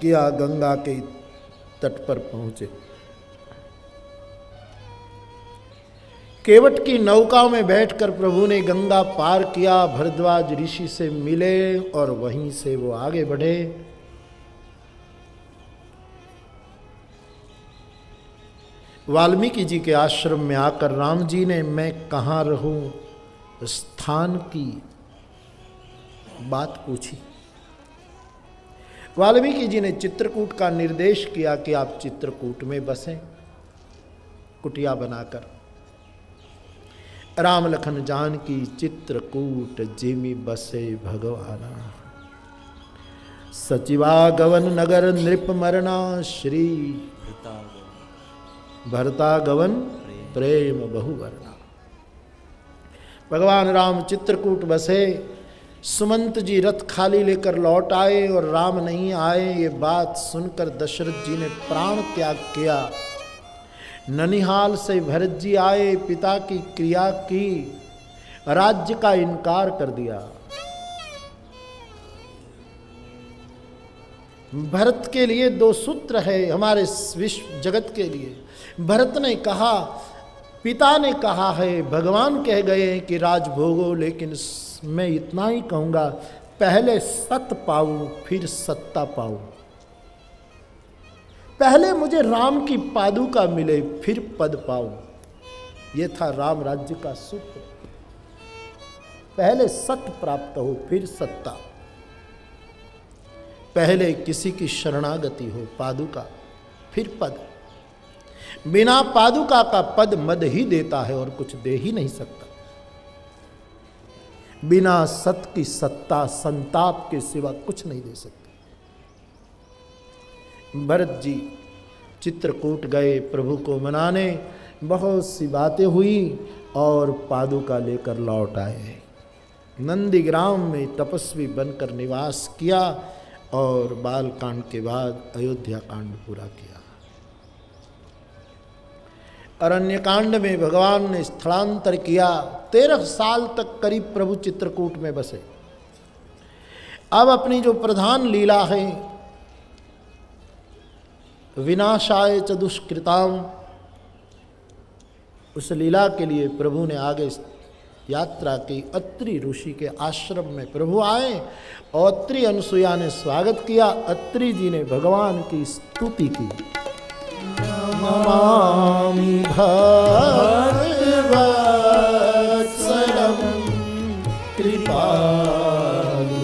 किया, गंगा के तट पर पहुंचे। केवट की नौका में बैठकर प्रभु ने गंगा पार किया। भरद्वाज ऋषि से मिले और वहीं से वो आगे बढ़े। वाल्मीकि जी के आश्रम में आकर राम जी ने मैं कहाँ रहूं स्थान की बात पूछी। वाल्मीकि जी ने चित्रकूट का निर्देश किया कि आप चित्रकूट में बसें, कुटिया बनाकर। राम लखन जानकी चित्रकूट जिमि बसे भगवाना। सचिवागवन नगर नृप मरना श्री भरतागवन प्रेम बहुवरना। भगवान राम चित्रकूट बसे। सुमंत जी रथ खाली लेकर लौट आए और राम नहीं आए, ये बात सुनकर दशरथ जी ने प्राण त्याग किया। ननिहाल से भरत जी आए, पिता की क्रिया की, राज्य का इनकार कर दिया। भरत के लिए 2 सूत्र है हमारे विश्व जगत के लिए। भरत ने कहा, पिता ने कहा है, भगवान कह गए हैं कि राज भोगो, लेकिन मैं इतना ही कहूंगा, पहले सत पाऊं फिर सत्ता पाऊं। पहले मुझे राम की पादुका मिले फिर पद पाऊं। यह था राम राज्य का सूत्र। पहले सत्य प्राप्त हो फिर सत्ता। पहले किसी की शरणागति हो, पादुका फिर पद। बिना पादुका का पद मद ही देता है और कुछ दे ही नहीं सकता। बिना सत की सत्ता संताप के सिवा कुछ नहीं दे सकती। भरत जी चित्रकूट गए प्रभु को मनाने, बहुत सी बातें हुई और पादुका लेकर लौट आए। नंदीग्राम में तपस्वी बनकर निवास किया और बाल कांड के बाद अयोध्या कांड पूरा किया। अरण्य कांड में भगवान ने स्थलांतर किया। 13 साल तक करीब प्रभु चित्रकूट में बसे। अब अपनी जो प्रधान लीला है, विनाशाय च दुष्कृताम, उस लीला के लिए प्रभु ने आगे यात्रा की। अत्रि ऋषि के आश्रम में प्रभु आए और अत्रि अनुसुईया ने स्वागत किया। अत्रि जी ने भगवान की स्तुति की। नमामि भगवत्सलं कृपालु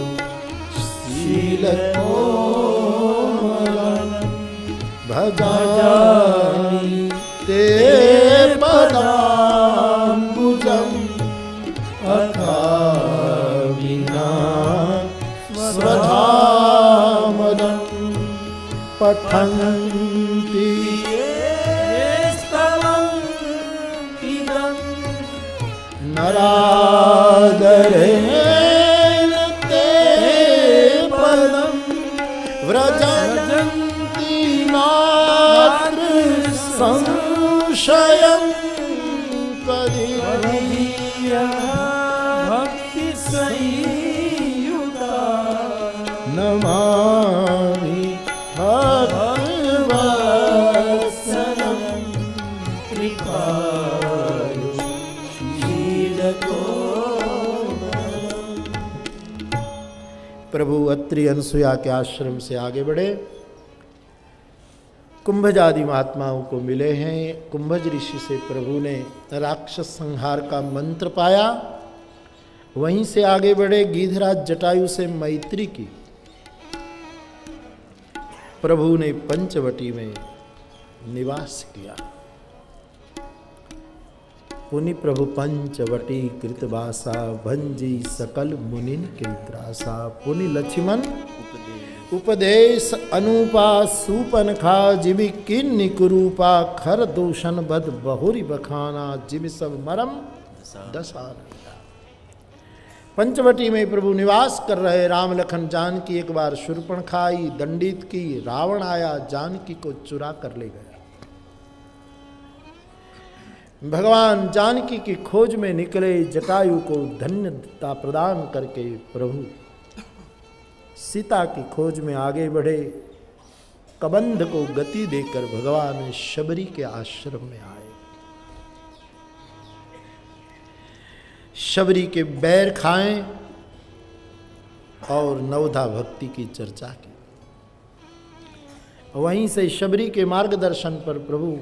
शीलकोमलं भजामि ते पदाम्बुजम् अकाविना स्वधामदं पठन्ति नरादरेण ते पदं व्रजन्ति नात्र संशयं भक्ति संयुता नमामि भगवत्सलं कृपालु शीलकोमलं। प्रभु अत्रि अनुसुईया के आश्रम से आगे बढ़े, कुंभजादि महात्माओं को मिले हैं। कुंभज ऋषि से प्रभु ने राक्षस संहार का मंत्र पाया। वहीं से आगे बढ़े, गीधराज जटायु से मैत्री की। प्रभु ने पंचवटी में निवास किया। पुनि प्रभु पंचवटी कृतवासा भंजी सकल मुनिन कृत्रासा। पुनि लक्ष्मण उपदेश अनुपा सूपन खा जिबि किन्नि कुरूपा खर दूषण बद बहुरी बखाना जिबि सब मरम दशा। पंचवटी में प्रभु निवास कर रहे। राम लखन जानकी एक बार शूर्पणखा आई, दंडित की। रावण आया, जानकी को चुरा कर ले गया। भगवान जानकी की खोज में निकले। जटायु को धन्यता प्रदान करके प्रभु सीता की खोज में आगे बढ़े। कबंध को गति देकर भगवान शबरी के आश्रम में आए। शबरी के बैर खाएं और नवधा भक्ति की चर्चा की। वहीं से शबरी के मार्गदर्शन पर प्रभु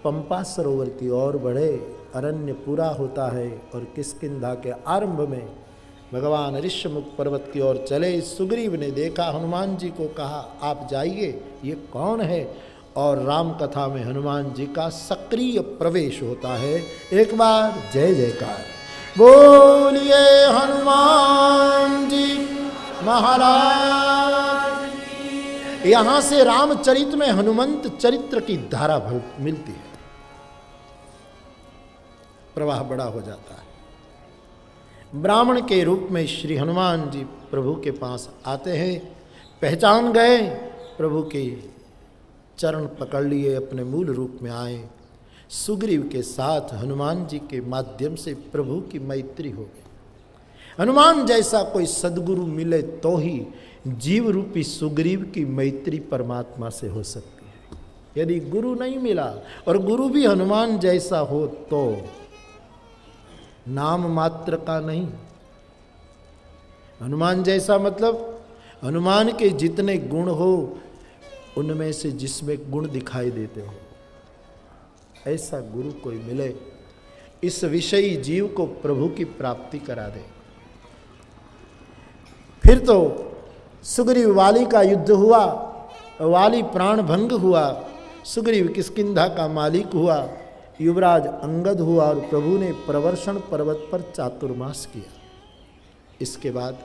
पंपा सरोवर की ओर बढ़े। अरण्य पूरा होता है और किष्किंधा के आरंभ में भगवान ऋष्यमुख पर्वत की ओर चले। सुग्रीव ने देखा, हनुमान जी को कहा आप जाइए, ये कौन है? और राम कथा में हनुमान जी का सक्रिय प्रवेश होता है। एक बार जय जयकार बोलिए हनुमान जी महाराज। यहाँ से रामचरित में हनुमंत चरित्र की धारा मिलती है, प्रवाह बड़ा हो जाता है। ब्राह्मण के रूप में श्री हनुमान जी प्रभु के पास आते हैं। पहचान गए, प्रभु के चरण पकड़ लिए, अपने मूल रूप में आए। सुग्रीव के साथ हनुमान जी के माध्यम से प्रभु की मैत्री हो गई। हनुमान जैसा कोई सद्गुरु मिले तो ही जीव रूपी सुग्रीव की मैत्री परमात्मा से हो सकती है। यदि गुरु नहीं मिला और गुरु भी हनुमान जैसा हो तो नाम मात्र का नहीं। हनुमान जैसा मतलब हनुमान के जितने गुण हो उनमें से जिसमें गुण दिखाई देते हो, ऐसा गुरु कोई मिले, इस विषयी जीव को प्रभु की प्राप्ति करा दे। फिर तो सुग्रीव वाली का युद्ध हुआ, वाली प्राण भंग हुआ, सुग्रीव किष्किंधा का मालिक हुआ, युवराज अंगद हुआ और प्रभु ने प्रवर्षण पर्वत पर चातुर्मास किया। इसके बाद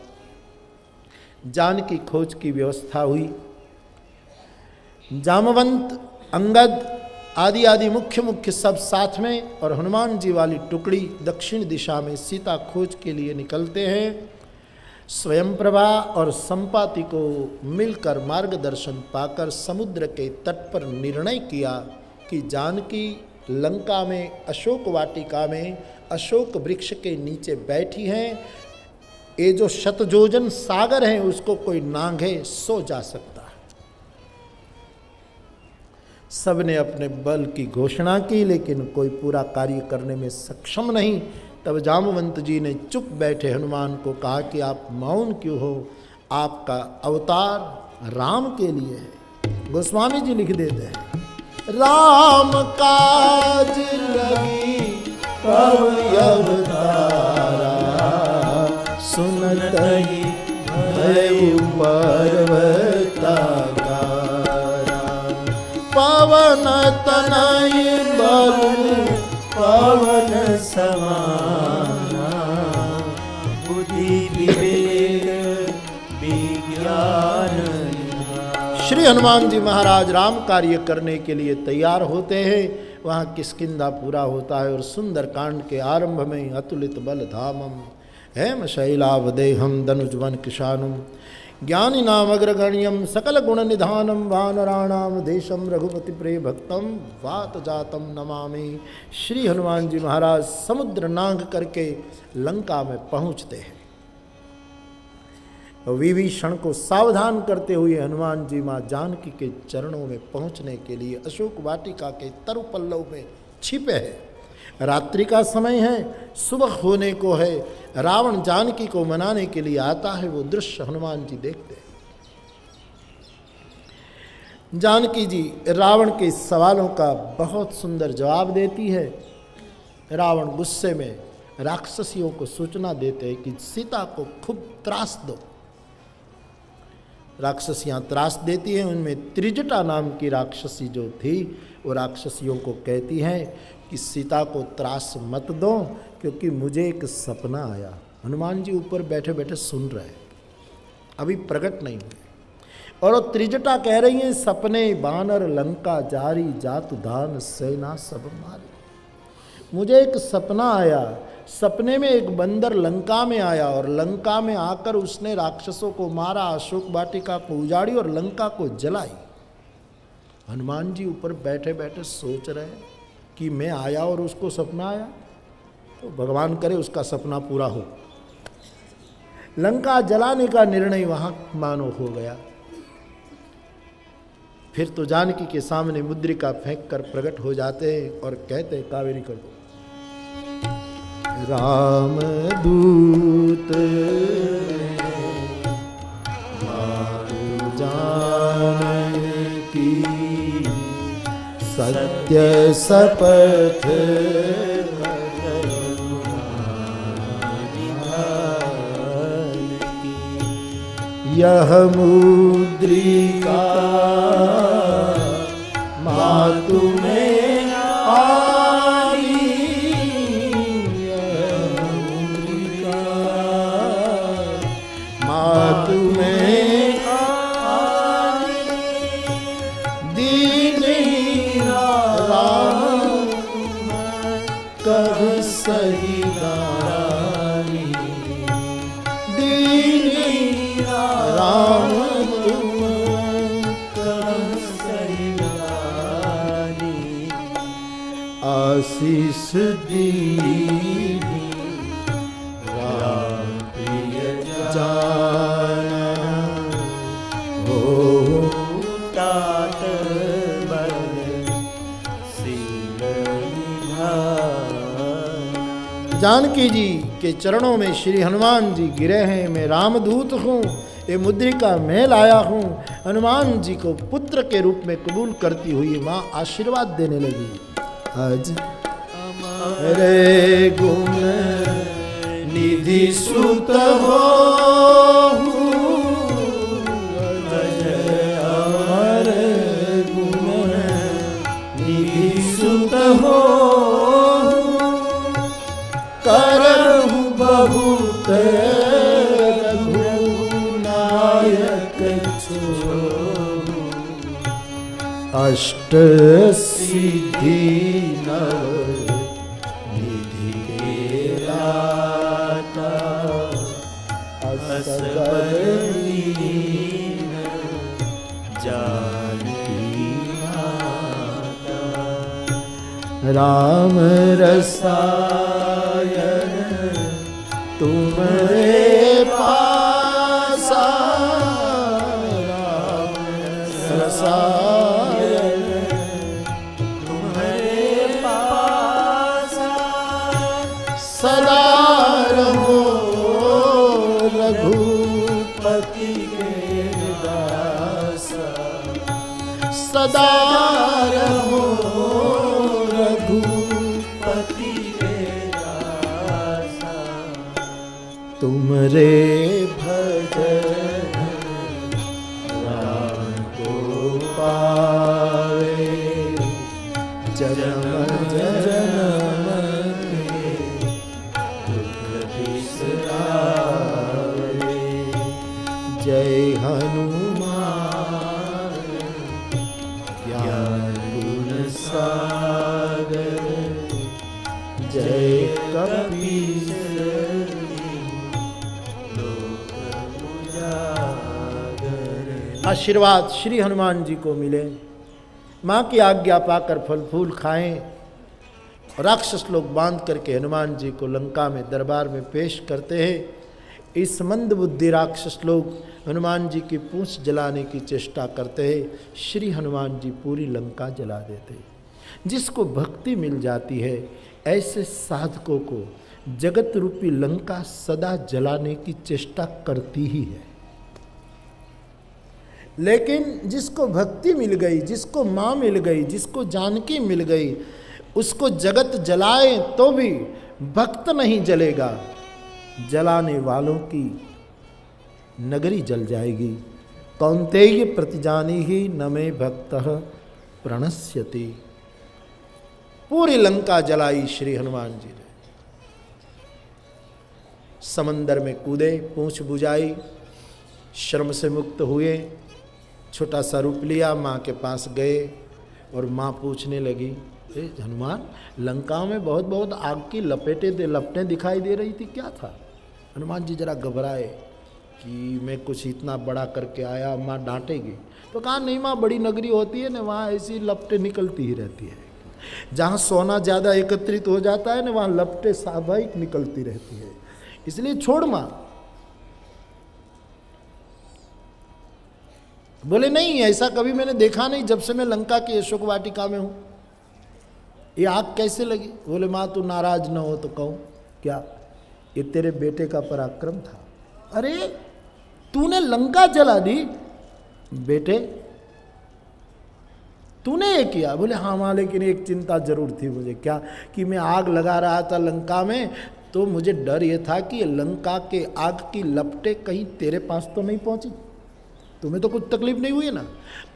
जानकी खोज की व्यवस्था हुई। जामवंत, अंगद आदि मुख्य सब साथ में और हनुमान जी वाली टुकड़ी दक्षिण दिशा में सीता खोज के लिए निकलते हैं। स्वयंप्रभा और संपाति को मिलकर मार्गदर्शन पाकर समुद्र के तट पर निर्णय किया कि जानकी लंका में अशोक वाटिका में अशोक वृक्ष के नीचे बैठी हैं। ये जो शतजोजन सागर है उसको कोई नांगे सो जा सकता है। सबने अपने बल की घोषणा की, लेकिन कोई पूरा कार्य करने में सक्षम नहीं। तब जामवंत जी ने चुप बैठे हनुमान को कहा कि आप मौन क्यों हो, आपका अवतार राम के लिए है। गोस्वामी जी लिख देते हैं, राम काज लगी कवि अवतारा, सुनत ही भयउ पर्वताकारा, पवन तनय बल पवन समाना, बुद्धि विवेक विज्ञान। श्री हनुमान जी महाराज राम कार्य करने के लिए तैयार होते हैं। वहाँ किष्किंधा पूरा होता है और सुंदर कांड के आरंभ में अतुलित बल धामम हेम शैलावदेहम धनुजवन किशानुम ज्ञानी नाम अग्रगण्यम सकल गुण निधानम वानराणाम देशम रघुपति प्रिय भक्तम वात जातम नमामि। श्री हनुमान जी महाराज समुद्र नांग करके लंका में पहुँचते हैं। विभीषण को सावधान करते हुए हनुमान जी माँ जानकी के चरणों में पहुँचने के लिए अशोक वाटिका के तरु पल्लव में छिपे हैं। रात्रि का समय है, सुबह होने को है। रावण जानकी को मनाने के लिए आता है। वो दृश्य हनुमान जी देखते हैं। जानकी जी रावण के सवालों का बहुत सुंदर जवाब देती है। रावण गुस्से में राक्षसियों को सूचना देते हैं कि सीता को खूब त्रास दो। राक्षसियाँ त्रास देती हैं। उनमें त्रिजटा नाम की राक्षसी जो थी वो राक्षसियों को कहती हैं कि सीता को त्रास मत दो, क्योंकि मुझे एक सपना आया। हनुमान जी ऊपर बैठे बैठे सुन रहे, अभी प्रकट नहीं हुए। और वो त्रिजटा कह रही हैं, सपने बानर लंका जारी, जातु दान सेना सब मारी। मुझे एक सपना आया। सपने में एक बंदर लंका में आया और लंका में आकर उसने राक्षसों को मारा, अशोक वाटिका को उजाड़ी और लंका को जलाई। हनुमान जी ऊपर बैठे बैठे सोच रहे कि मैं आया और उसको सपना आया, तो भगवान करे उसका सपना पूरा हो। लंका जलाने का निर्णय वहां मानो हो गया। फिर तो जानकी के सामने मुद्रिका फेंक कर प्रकट हो जाते हैं और कहते हैं, कावेरी कर दो। राम दूत जानकी सत्य शपथ यह मुद्रिका मातु में आई, यह मुद्रिका मातु में आई, दीनी राम कह सही गाई, दीनी राम तुम कह सही गाई, आशीष दीनी राम प्रिय जाना, हो तात बल सील निधान। जानकी जी के चरणों में श्री हनुमान जी गिरे हैं। मैं रामदूत हूँ, ये मुद्रिका मैं लाया हूँ। हनुमान जी को पुत्र के रूप में कबूल करती हुई माँ आशीर्वाद देने लगी। आज रे गुण निधि सुत हो, अमर गुण निधि सुत हो, करहु बहुत अष्ट सिद्धि नव निधि के दाता असबर लीन जानकी माता। राम रसायन तुम्हारे पासा, राम रसायन तुम्हारे पासा, सदा रहो रघुपति के दासा, सदा रहो रघुपति के दासा। तुमरे भजन राम को पावे, जन्म जन्म के दुख बिसरावे। जय हनुमान ज्ञान गुण सागर, जय कपीस आशीर्वाद श्री हनुमान जी को मिले। माँ की आज्ञा पाकर फल फूल खाएं। राक्षस लोग बांध करके हनुमान जी को लंका में दरबार में पेश करते हैं। इस मंद बुद्धि राक्षस लोग हनुमान जी की पूंछ जलाने की चेष्टा करते हैं। श्री हनुमान जी पूरी लंका जला देते हैं। जिसको भक्ति मिल जाती है ऐसे साधकों को जगत रूपी लंका सदा जलाने की चेष्टा करती ही है। लेकिन जिसको भक्ति मिल गई, जिसको माँ मिल गई, जिसको जानकी मिल गई, उसको जगत जलाए तो भी भक्त नहीं जलेगा, जलाने वालों की नगरी जल जाएगी। कौन्तेय प्रतिजानीहि न मे भक्तः प्रणश्यति। पूरी लंका जलाई श्री हनुमान जी ने। समंदर में कूदे, पूंछ बुझाई, श्रम से मुक्त हुए, छोटा सा रूप लिया, माँ के पास गए और माँ पूछने लगी, हनुमान लंका में बहुत बहुत आग की लपटें दिखाई दे रही थी, क्या था? हनुमान जी जरा घबराए कि मैं कुछ इतना बड़ा करके आया, माँ डांटेगी। तो कहा नहीं माँ, बड़ी नगरी होती है ना, वहाँ ऐसी लपटें निकलती ही रहती है। जहाँ सोना ज़्यादा एकत्रित हो जाता है ना, वहाँ लपटें स्वाभाविक निकलती रहती है, इसलिए छोड़ माँ। बोले नहीं, ऐसा कभी मैंने देखा नहीं, जब से मैं लंका की अशोक वाटिका में हूँ। ये आग कैसे लगी? बोले माँ तू नाराज न हो तो कहूँ क्या, ये तेरे बेटे का पराक्रम था। अरे तूने लंका जला दी बेटे, तूने ये किया? बोले हाँ माँ, लेकिन एक चिंता जरूर थी मुझे। क्या? कि मैं आग लगा रहा था लंका में, तो मुझे डर ये था कि लंका के आग की लपटें कहीं तेरे पास तो नहीं पहुंची, तुम्हें तो कुछ तकलीफ नहीं हुई ना?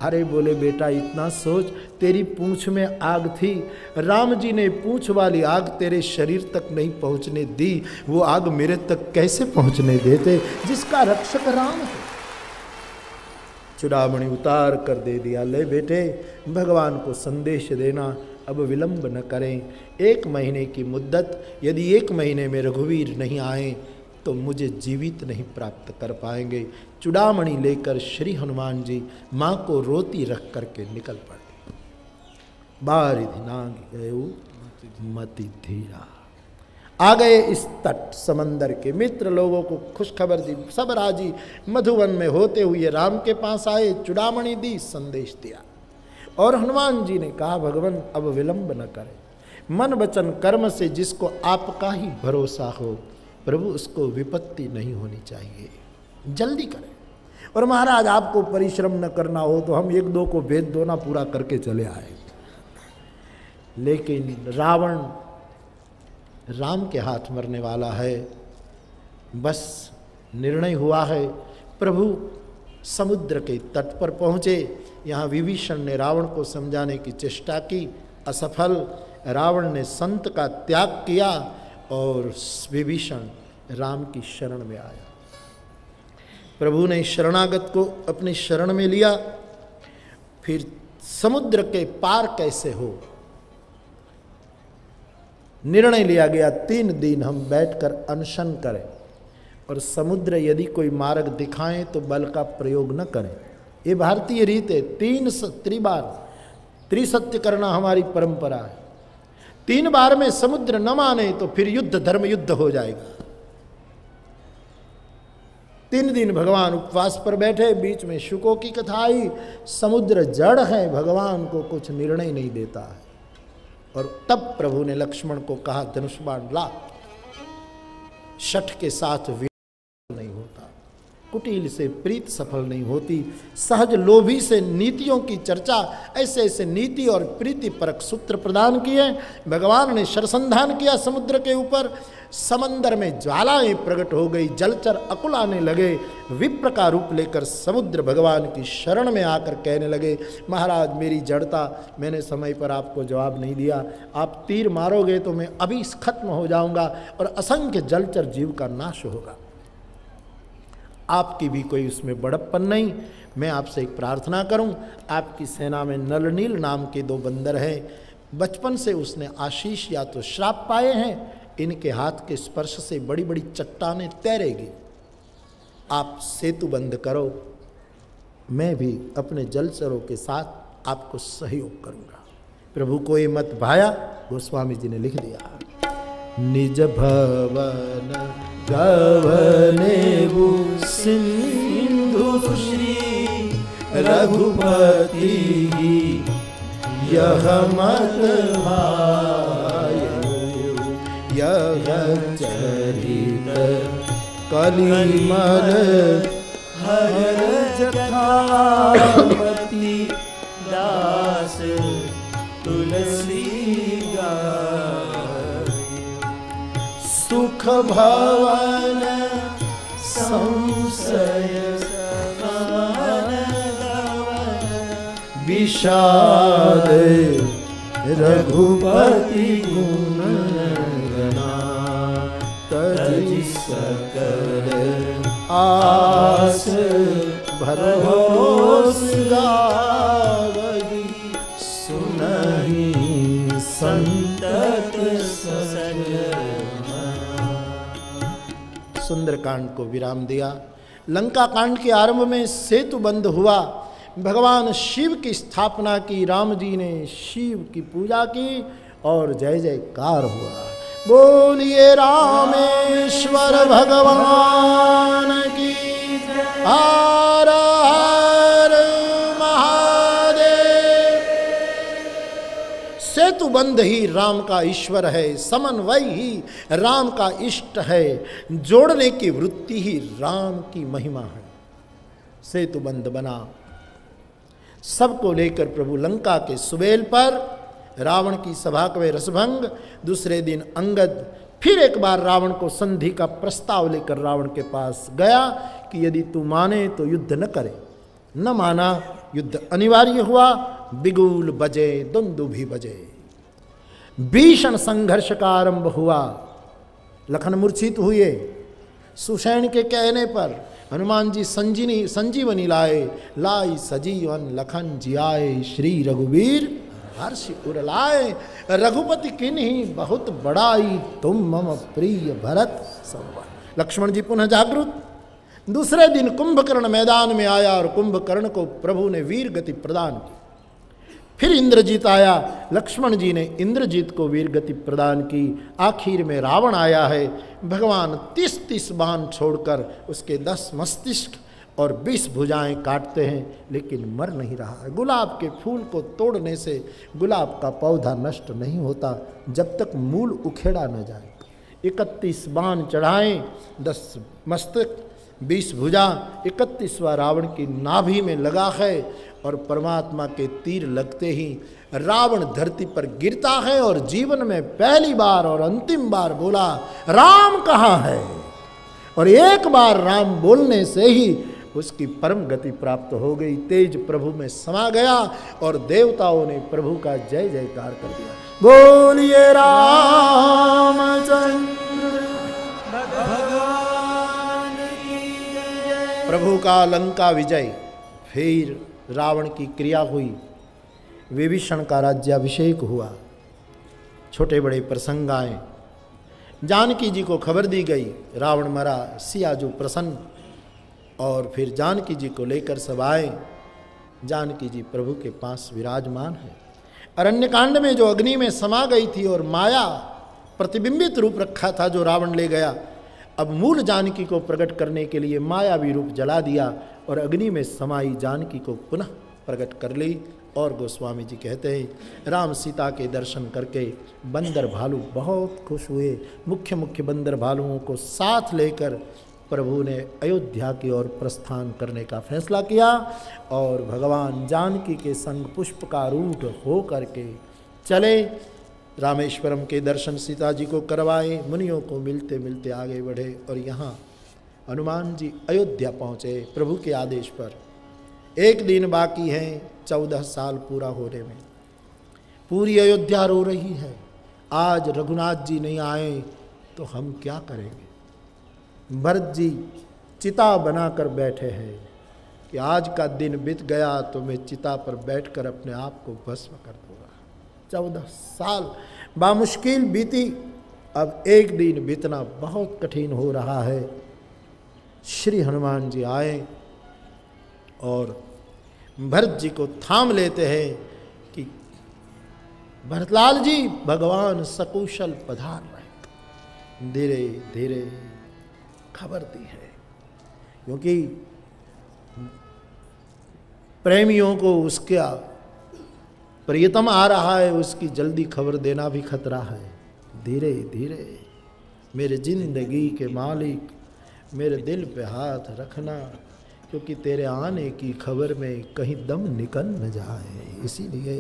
अरे बोले बेटा इतना सोच, तेरी पूंछ में आग थी, राम जी ने पूंछ वाली आग तेरे शरीर तक नहीं पहुंचने दी, वो आग मेरे तक कैसे पहुंचने देते, जिसका रक्षक राम है। चूड़ामणि उतार कर दे दिया, ले बेटे भगवान को संदेश देना, अब विलंब न करें। 1 महीने की मुद्दत, यदि 1 महीने में रघुवीर नहीं आए तो मुझे जीवित नहीं प्राप्त कर पाएंगे। चूड़ामणि लेकर श्री हनुमान जी माँ को रोती रख करके निकल पड़े। बारिधि नाग गयो मति धीरा। आ गए इस तट समंदर के। मित्र लोगों को खुशखबर दी, सब राजी मधुवन में होते हुए राम के पास आए, चूड़ामणि दी, संदेश दिया। और हनुमान जी ने कहा भगवान अब विलंब न करें, मन वचन कर्म से जिसको आपका ही भरोसा हो प्रभु उसको विपत्ति नहीं होनी चाहिए, जल्दी करें। और महाराज आपको परिश्रम न करना हो तो हम 1-2 को भेद दो ना, पूरा करके चले आए। लेकिन रावण राम के हाथ मरने वाला है, बस निर्णय हुआ है। प्रभु समुद्र के तट पर पहुँचे। यहाँ विभीषण ने रावण को समझाने की चेष्टा की, असफल। रावण ने संत का त्याग किया और विभीषण राम की शरण में आया। प्रभु ने शरणागत को अपनी शरण में लिया। फिर समुद्र के पार कैसे हो। निर्णय लिया गया 3 दिन हम बैठकर अनशन करें और समुद्र यदि कोई मार्ग दिखाएं तो बल का प्रयोग न करें। ये भारतीय रीत है। 3 बार त्रिसत्य करना हमारी परंपरा है। 3 बार में समुद्र न माने तो फिर युद्ध धर्म युद्ध हो जाएगा। 3 दिन भगवान उपवास पर बैठे, बीच में शुकों की कथा आई। समुद्र जड़ है, भगवान को कुछ निर्णय नहीं देता है। और तब प्रभु ने लक्ष्मण को कहा धनुष बाण ला। शठ के साथ विरोध नहीं होता, कुटिल से प्रीत सफल नहीं होती, सहज लोभी से नीतियों की चर्चा। ऐसे ऐसे नीति और प्रीति परक सूत्र प्रदान किए। भगवान ने शरसंधान किया समुद्र के ऊपर। समंदर में ज्वालाएं प्रकट हो गई, जलचर अकुलाने लगे। विप्र का रूप लेकर समुद्र भगवान की शरण में आकर कहने लगे, महाराज मेरी जड़ता, मैंने समय पर आपको जवाब नहीं दिया। आप तीर मारोगे तो मैं अभी खत्म हो जाऊंगा और असंख्य जलचर जीव का नाश होगा। आपकी भी कोई उसमें बड़प्पन नहीं। मैं आपसे एक प्रार्थना करूं, आपकी सेना में नलनील नाम के 2 बंदर हैं। बचपन से उसने आशीष या तो श्राप पाए हैं। इनके हाथ के स्पर्श से बड़ी बड़ी चट्टानें तैरेगी। आप सेतु बंद करो, मैं भी अपने जलचरों के साथ आपको सहयोग करूंगा। प्रभु को ये मत भाया, गोस्वामी जी ने लिख दिया। निज भवन गवनेबु सिंधु श्री रघुपति यह मत भायो, यह चरित कलिमल हर जथापति दास तुलसी सुख भवन संशय विषाद रघुपति गुण गणा तजि सकल आस भरोस गावई सुनहि संतत सुंदरकांड को विराम दिया। लंका कांड के आरंभ में सेतु बंद हुआ। भगवान शिव की स्थापना की, राम जी ने शिव की पूजा की और जय जयकार हुआ। बोलिए रामेश्वर भगवान की, हर हर महादेव। सेतु बंध ही राम का ईश्वर है, समन्वय ही राम का इष्ट है, जोड़ने की वृत्ति ही राम की महिमा है। सेतु बंध बना, सबको लेकर प्रभु लंका के सुबेल पर, रावण की सभा में रसभंग। दूसरे दिन अंगद फिर एक बार रावण को संधि का प्रस्ताव लेकर रावण के पास गया कि यदि तू माने तो युद्ध न करे। न माना, युद्ध अनिवार्य हुआ। बिगुल बजे, दुंदुभी बजे, भीषण संघर्ष का आरंभ हुआ। लखन मूर्छित हुए। सुषैण के कहने पर हनुमान जी संजीवनी लाए। लाई सजीवन लखन जियाए, श्री रघुवीर हर्ष उर लाए। रघुपति किन्हीं बहुत बड़ाई, तुम मम प्रिय भरत समवन। लक्ष्मण जी पुनः जागृत। दूसरे दिन कुंभकर्ण मैदान में आया और कुंभकर्ण को प्रभु ने वीर गति प्रदान की। फिर इंद्रजीत आया, लक्ष्मण जी ने इंद्रजीत को वीर गति प्रदान की। आखिर में रावण आया है। भगवान 30-30 बाण छोड़कर उसके 10 मस्तिष्क और 20 भुजाएं काटते हैं, लेकिन मर नहीं रहा। गुलाब के फूल को तोड़ने से गुलाब का पौधा नष्ट नहीं होता जब तक मूल उखेड़ा न जाए। 31 बाण चढ़ाएं, 10 मस्तक, 20 भुजा। 31वां रावण की नाभि में लगा है और परमात्मा के तीर लगते ही रावण धरती पर गिरता है और जीवन में पहली बार और अंतिम बार बोला, राम कहाँ है। और एक बार राम बोलने से ही उसकी परम गति प्राप्त हो गई। तेज प्रभु में समा गया और देवताओं ने प्रभु का जय जयकार कर दिया। बोलिए रामचंद्र भगवान की जय। प्रभु का लंका विजय। फिर रावण की क्रिया हुई। विभीषण का राज्याभिषेक हुआ, छोटे बड़े प्रसंग आए। जानकी जी को खबर दी गई, रावण मरा, सिया जो प्रसन्न, और फिर जानकी जी को लेकर सब आए। जानकी जी प्रभु के पास विराजमान है। अरण्यकांड में जो अग्नि में समा गई थी और माया प्रतिबिंबित रूप रखा था जो रावण ले गया, अब मूल जानकी को प्रकट करने के लिए मायावी रूप जला दिया और अग्नि में समाई जानकी को पुनः प्रकट कर ली। और गोस्वामी जी कहते हैं राम सीता के दर्शन करके बंदर भालू बहुत खुश हुए। मुख्य मुख्य बंदर भालुओं को साथ लेकर प्रभु ने अयोध्या की ओर प्रस्थान करने का फैसला किया और भगवान जानकी के संग पुष्प का रूढ़ हो करके चले। रामेश्वरम के दर्शन सीता जी को करवाए, मुनियों को मिलते मिलते आगे बढ़े और यहाँ हनुमान जी अयोध्या पहुँचे प्रभु के आदेश पर। एक दिन बाकी है 14 साल पूरा होने में। पूरी अयोध्या रो रही है, आज रघुनाथ जी नहीं आए तो हम क्या करेंगे। भरत जी चिता बनाकर बैठे हैं कि आज का दिन बीत गया तो मैं चिता पर बैठकर अपने आप को भस्म कर दूंगा। 14 साल बामुश्किल बीती, अब एक दिन बीतना बहुत कठिन हो रहा है। श्री हनुमान जी आए और भरत जी को थाम लेते हैं कि भरतलाल जी भगवान सकुशल पधार रहे। धीरे धीरे खबर दी है, क्योंकि प्रेमियों को उसका प्रियतम आ रहा है, उसकी जल्दी खबर देना भी खतरा है। धीरे धीरे मेरे जिंदगी के मालिक मेरे दिल पे हाथ रखना, क्योंकि तेरे आने की खबर में कहीं दम निकल न जाए, इसीलिए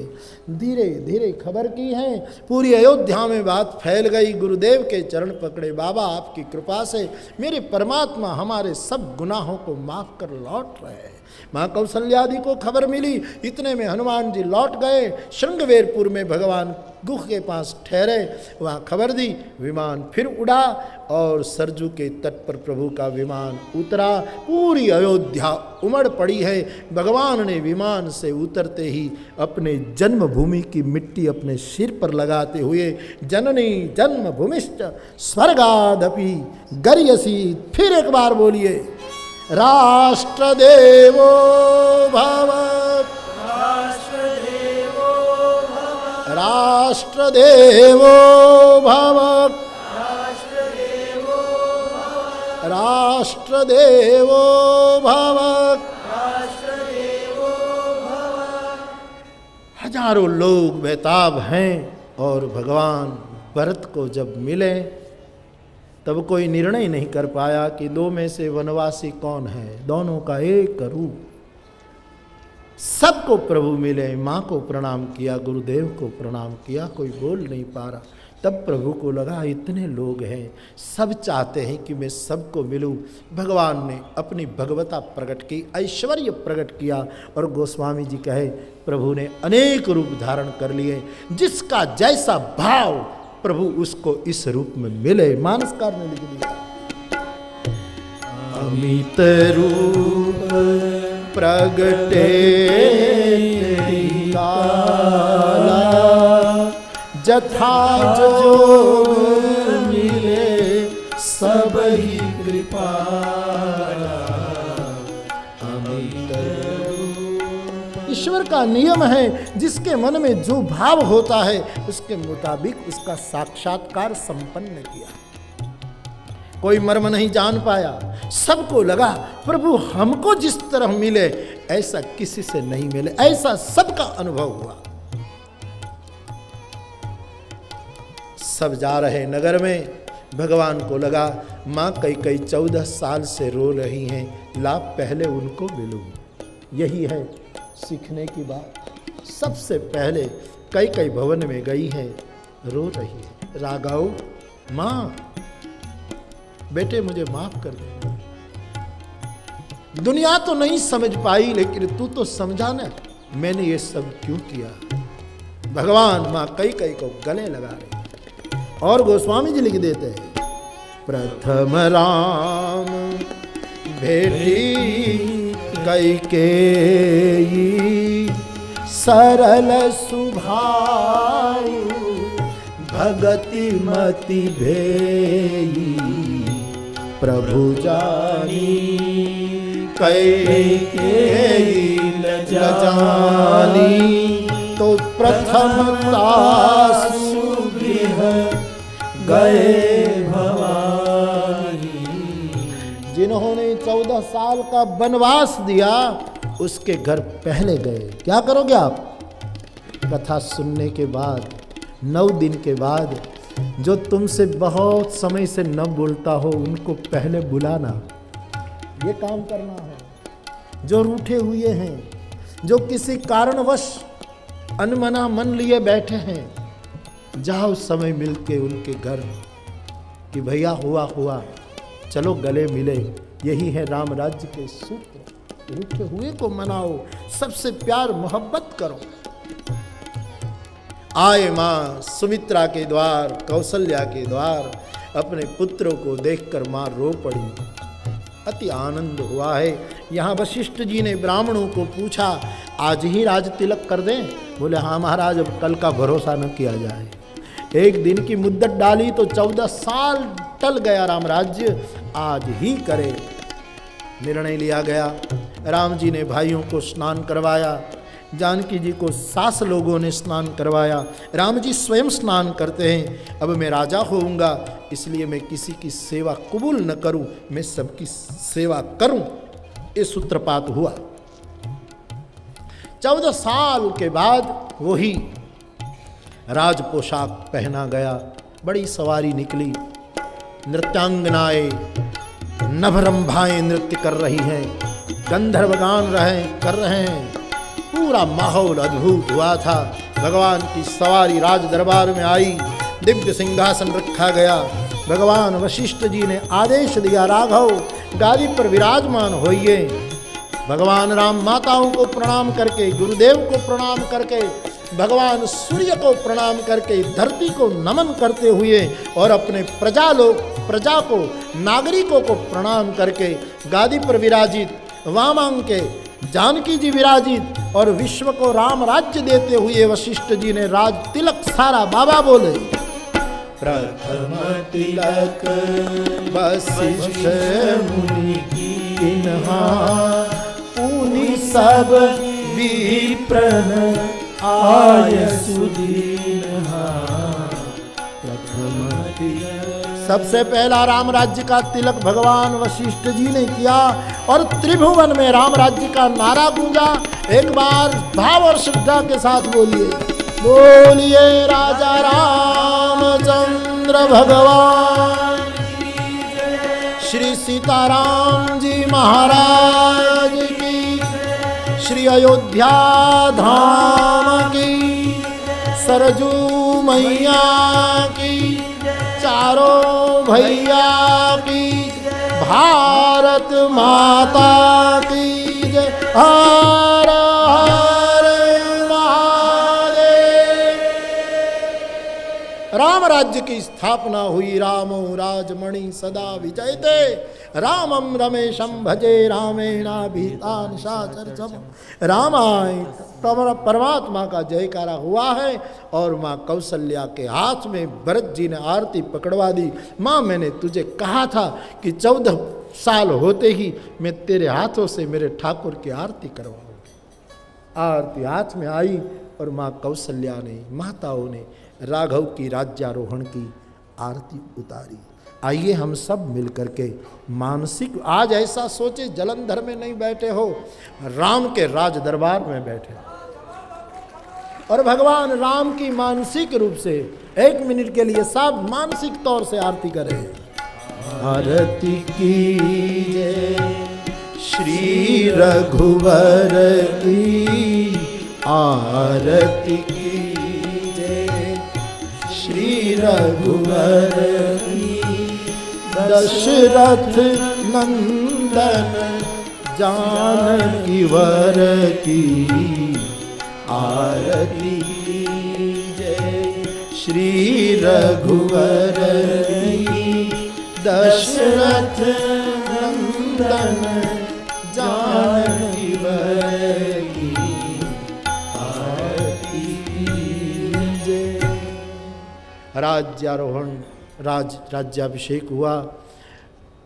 धीरे धीरे खबर की है। पूरी अयोध्या में बात फैल गई। गुरुदेव के चरण पकड़े, बाबा आपकी कृपा से मेरे परमात्मा हमारे सब गुनाहों को माफ कर लौट रहे हैं। माँ कौशल्यादि को खबर मिली, इतने में हनुमान जी लौट गए। श्रृंगवेरपुर में भगवान गुह के पास ठहरे, वहाँ खबर दी, विमान फिर उड़ा और सरजू के तट पर प्रभु का विमान उतरा। पूरी अयोध्या उमड़ पड़ी है। भगवान ने विमान से उतरते ही अपने जन्मभूमि की मिट्टी अपने सिर पर लगाते हुए जननी जन्मभूमिश्च स्वर्गादपि गर्यसी, फिर एक बार बोलिए, राष्ट्रदेवो भव, राष्ट्रदेवो भव, राष्ट्रदेवो भव, राष्ट्रदेवो भव, राष्ट्रदेवो भव। राष्ट्रदेवो भव। हजारों लोग बेताब हैं और भगवान भरत को जब मिले तब कोई निर्णय नहीं कर पाया कि दो में से वनवासी कौन है। दोनों का एक रूप। सबको प्रभु मिले, माँ को प्रणाम किया, गुरुदेव को प्रणाम किया, कोई बोल नहीं पा रहा। तब प्रभु को लगा इतने लोग हैं, सब चाहते हैं कि मैं सबको मिलूं। भगवान ने अपनी भगवता प्रकट की, ऐश्वर्य प्रकट किया और गोस्वामी जी कहे प्रभु ने अनेक रूप धारण कर लिए। जिसका जैसा भाव प्रभु उसको इस रूप में मिले। मानसकार ने लिख दिया, अमित रूप प्रगटे काला, जथा जो मिले सब ही कृपाला। अमित ईश्वर का नियम है, जिसके मन में जो भाव होता है उसके मुताबिक उसका साक्षात्कार संपन्न किया। कोई मर्म नहीं जान पाया। सबको लगा प्रभु हमको जिस तरह मिले ऐसा किसी से नहीं मिले, ऐसा सबका अनुभव हुआ। सब जा रहे नगर में, भगवान को लगा माँ कई 14 साल से रो रही हैं, लाभ पहले उनको मिलूं। यही है सीखने की बात। सबसे पहले कई भवन में गई है, रो रही है, राघव माँ बेटे मुझे माफ कर दे। दुनिया तो नहीं समझ पाई, लेकिन तू तो समझा ना मैंने ये सब क्यों किया। भगवान माँ कई को गले लगा रहे। और गोस्वामी जी लिख देते हैं, प्रथम राम भेटी कैकेयी, सरल सुभाऊ भगति मति भेई प्रभु जानी कैकेयी न जानी तो प्रथमता सुगृह गए भवानी। जिन्होंने 14 साल का वनवास दिया उसके घर पहले गए। क्या करोगे आप? कथा सुनने के बाद 9 दिन के बाद जो तुमसे बहुत समय से न बोलता हो उनको पहले बुलाना, ये काम करना है। जो रूठे हुए हैं, जो किसी कारणवश अनमना मन लिए बैठे हैं, जाओ समय मिलके उनके घर कि भैया हुआ चलो गले मिले। यही है राम राज्य के सूत्र। रूठे हुए को मनाओ, सबसे प्यार मोहब्बत करो। आए माँ सुमित्रा के द्वार, कौशल्या के द्वार, अपने पुत्रों को देखकर माँ रो पड़ी। अति आनंद हुआ है। यहाँ वशिष्ठ जी ने ब्राह्मणों को पूछा, आज ही राज तिलक कर दें? बोले हाँ महाराज, अब कल का भरोसा न किया जाए। एक दिन की मुद्दत डाली तो 14 साल टल गया राम राज्य, आज ही करे। निर्णय लिया गया। राम जी ने भाइयों को स्नान करवाया, जानकी जी को सास लोगों ने स्नान करवाया। राम जी स्वयं स्नान करते हैं। अब मैं राजा होऊंगा, इसलिए मैं किसी की सेवा कबूल न करूं, मैं सबकी सेवा करूं। ये सूत्रपात हुआ। 14 साल के बाद वही राज पोशाक पहना गया। बड़ी सवारी निकली। नृत्यांगनाएं नभरंभाएं नृत्य कर रही हैं, गंधर्व गान कर रहे हैं। पूरा माहौल अद्भुत हुआ था। भगवान की सवारी राज दरबार में आई। दिव्य सिंहासन रखा गया। भगवान वशिष्ठ जी ने आदेश दिया, राघव गादी पर विराजमान होइए। भगवान राम माताओं को प्रणाम करके, गुरुदेव को प्रणाम करके, भगवान सूर्य को प्रणाम करके, धरती को नमन करते हुए और अपने प्रजा को, नागरिकों को प्रणाम करके गादी पर विराजित, वामांके जानकी जी विराजित और विश्व को राम राज्य देते हुए वशिष्ठ जी ने राज तिलक सारा। बाबा बोले, प्रथम तिलक वशिष्ठ मुनि कीन्हा, पुनि सब विप्रन आय सुदीन्हा। प्रथम तिलक, सबसे पहला राम राज्य का तिलक भगवान वशिष्ठ जी ने किया और त्रिभुवन में राम राज्य का नारा गूंजा। एक बार भाव और श्रद्धा के साथ बोलिए, बोलिए राजा रामचंद्र भगवान, श्री सीताराम जी महाराज की, श्री अयोध्या धाम की, सरजू मैया की, चारों भैया की, भारत माता की जय। हर हर महादेव। राम राज्य की स्थापना हुई। रामो राजमणि सदा विजयते, रामम रमेशम भजे रामेणाभितान साचर्चम। रामाय परमात्मा का जयकारा हुआ है और माँ कौशल्या के हाथ में भरत जी ने आरती पकड़वा दी। माँ मैंने तुझे कहा था कि 14 साल होते ही मैं तेरे हाथों से मेरे ठाकुर की आरती करवाऊंगी। आरती हाथ में आई और माँ कौशल्या ने, माताओं ने राघव की राज्यारोहण की आरती उतारी। आइए हम सब मिलकर के मानसिक, आज ऐसा सोचे जलंधर में नहीं बैठे हो, राम के राज दरबार में बैठे और भगवान राम की मानसिक रूप से 1 मिनट के लिए सब मानसिक तौर से आरती करें। आरती कीजिए श्री रघुवर की, आरती कीजिए श्री रघुवर की, दशरथ नंदन जानकी वर की, आरती कीजिए श्री रघुवर की, दशरथ नंदन जानकी वर की, राज्यारोहण राज्याभिषेक हुआ।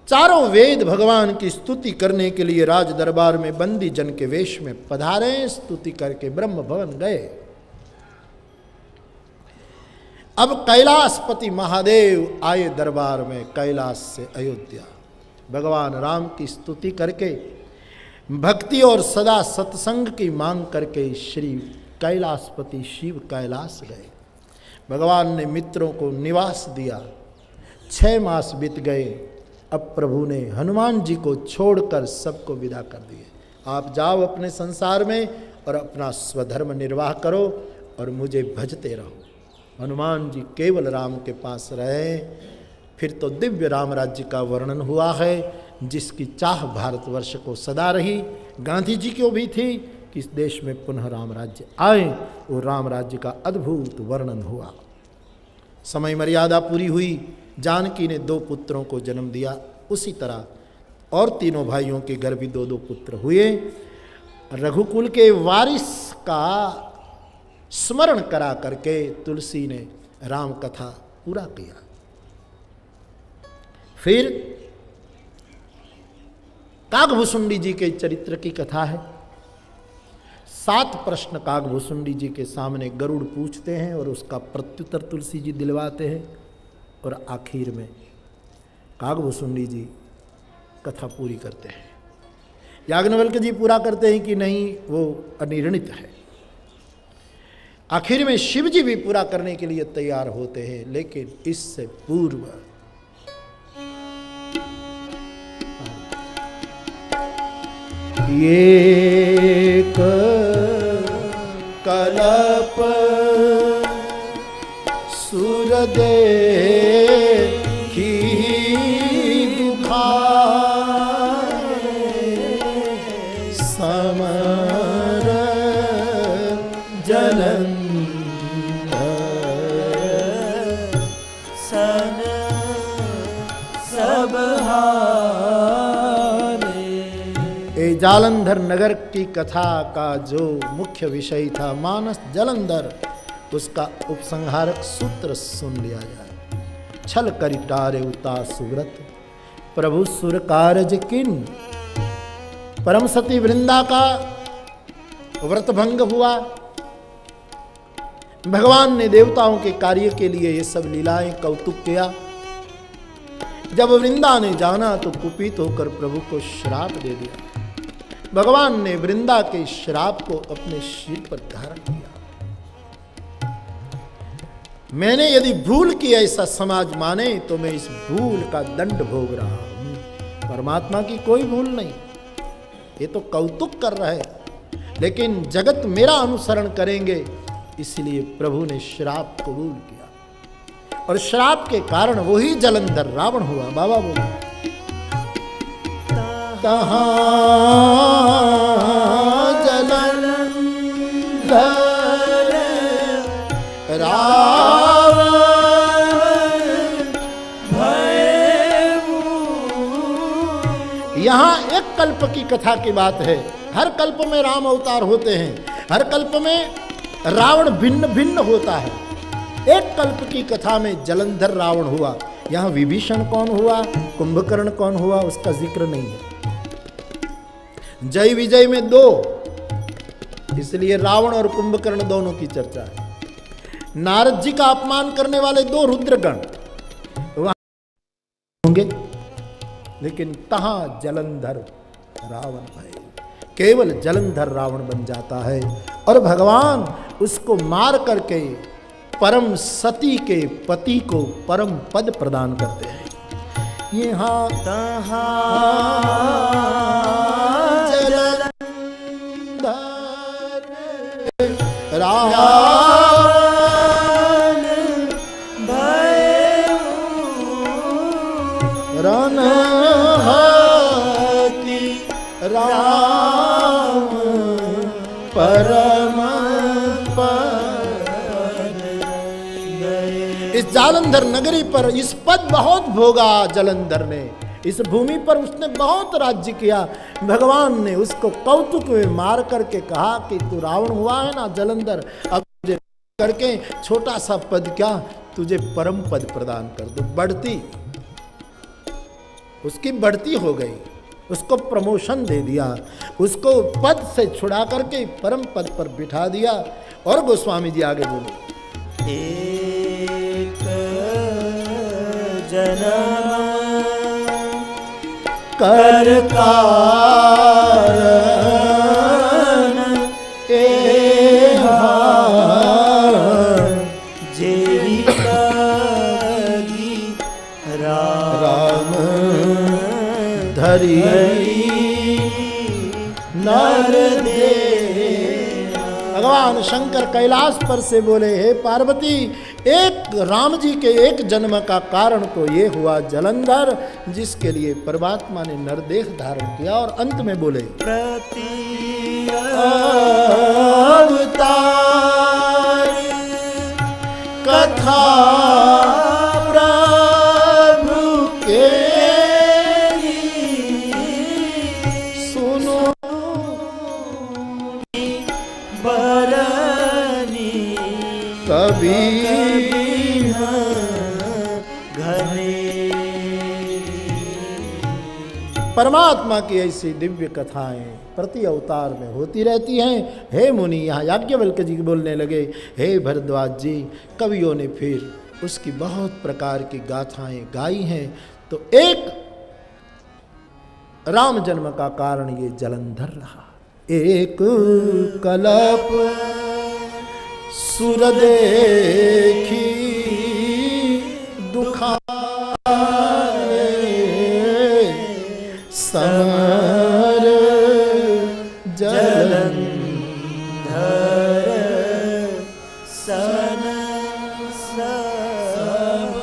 चारों वेद भगवान की स्तुति करने के लिए राज दरबार में बंदी जन के वेश में पधारे, स्तुति करके ब्रह्म भवन गए। अब कैलाशपति महादेव आए दरबार में कैलाश से अयोध्या। भगवान राम की स्तुति करके, भक्ति और सदा सत्संग की मांग करके श्री कैलाशपति शिव कैलाश गए। भगवान ने मित्रों को निवास दिया। 6 मास बीत गए। अब प्रभु ने हनुमान जी को छोड़कर सबको विदा कर दिए। आप जाओ अपने संसार में और अपना स्वधर्म निर्वाह करो और मुझे भजते रहो। हनुमान जी केवल राम के पास रहे। फिर तो दिव्य राम राज्य का वर्णन हुआ है, जिसकी चाह भारतवर्ष को सदा रही, गांधी जी को भी थी कि इस देश में पुनः राम राज्य आए। और राम राज्य का अद्भुत वर्णन हुआ। समय मर्यादा पूरी हुई। जानकी ने 2 पुत्रों को जन्म दिया। उसी तरह और तीनों भाइयों के घर भी 2-2 पुत्र हुए। रघुकुल के वारिस का स्मरण करा करके तुलसी ने राम कथा पूरा किया। फिर कागभूषुंडी जी के चरित्र की कथा है। 7 प्रश्न कागभूषुंडी जी के सामने गरुड़ पूछते हैं और उसका प्रत्युत्तर तुलसी जी दिलवाते हैं। और आखिर में कागभूषुंडी जी कथा पूरी करते हैं। याज्ञवल्क्य जी पूरा करते हैं कि नहीं, वो अनिर्णित है। आखिर में शिव जी भी पूरा करने के लिए तैयार होते हैं। लेकिन इससे पूर्व ये कलप सूरदे की समर जलंधर सन सब हारे। जालंधर नगर की कथा का जो मुख्य विषय था मानस जलंधर, उसका उपसंहारक सूत्र सुन लिया जाए। छल करिटारे उता सुव्रत प्रभु सुर कारज किन। परम सती वृंदा का व्रत भंग हुआ। भगवान ने देवताओं के कार्य के लिए ये सब लीलाएं कौतुक किया। जब वृंदा ने जाना तो कुपित होकर प्रभु को श्राप दे दिया। भगवान ने वृंदा के श्राप को अपने सिर पर धारण किया। मैंने यदि भूल की ऐसा समाज माने तो मैं इस भूल का दंड भोग रहा हूं। परमात्मा की कोई भूल नहीं। ये तो कौतुक कर रहा है, लेकिन जगत मेरा अनुसरण करेंगे, इसलिए प्रभु ने श्राप कबूल किया। और श्राप के कारण वही जलंधर रावण हुआ। बाबा बोले तहां जलंधर रावण भयऊ। यहाँ एक कल्प की कथा की बात है। हर कल्प में राम अवतार होते हैं, हर कल्प में रावण भिन्न भिन्न होता है। एक कल्प की कथा में जलंधर रावण हुआ। यहाँ विभीषण कौन हुआ, कुंभकर्ण कौन हुआ, उसका जिक्र नहीं है। जय विजय में 2, इसलिए रावण और कुंभकर्ण दोनों की चर्चा है। नारद जी का अपमान करने वाले 2 रुद्रगण वहां होंगे, लेकिन तहां जलंधर रावण है। केवल जलंधर रावण बन जाता है और भगवान उसको मार करके परम सती के पति को परम पद प्रदान करते हैं। यहाँ तहां जलंधर रावण राम परम पद। इस जालंधर नगरी पर इस पद बहुत भोगा जलंधर ने। इस भूमि पर उसने बहुत राज्य किया। भगवान ने उसको कौतुक में मार करके कहा कि तू रावण हुआ है ना जलंधर, अब करके छोटा सा पद क्या, तुझे परम पद प्रदान कर दो। बढ़ती, उसकी बढ़ती हो गई, उसको प्रमोशन दे दिया, उसको पद से छुड़ा करके परम पद पर बिठा दिया। और गोस्वामी जी आगे बोले, एक जन्म कर कारण जेहि कगी राम धरी नर दे। भगवान शंकर कैलाश पर से बोले, हे पार्वती, एक राम जी के एक जन्म का कारण तो ये हुआ जलंधर, जिसके लिए परमात्मा ने नरदेह धारण किया। और अंत में बोले, प्रति अवतार कथा प्रभु के सुनो बरनी कभी घने। परमात्मा की ऐसी दिव्य कथाएं प्रति अवतार में होती रहती हैं। हे मुनि, यहाँ याज्ञवल्क्य जी बोलने लगे, हे भरद्वाज जी, कवियों ने फिर उसकी बहुत प्रकार की गाथाएं गाई हैं। तो एक राम जन्म का कारण ये जलंधर रहा। एक कल्प सुर देखी दुखारे समर जलंधर सन सब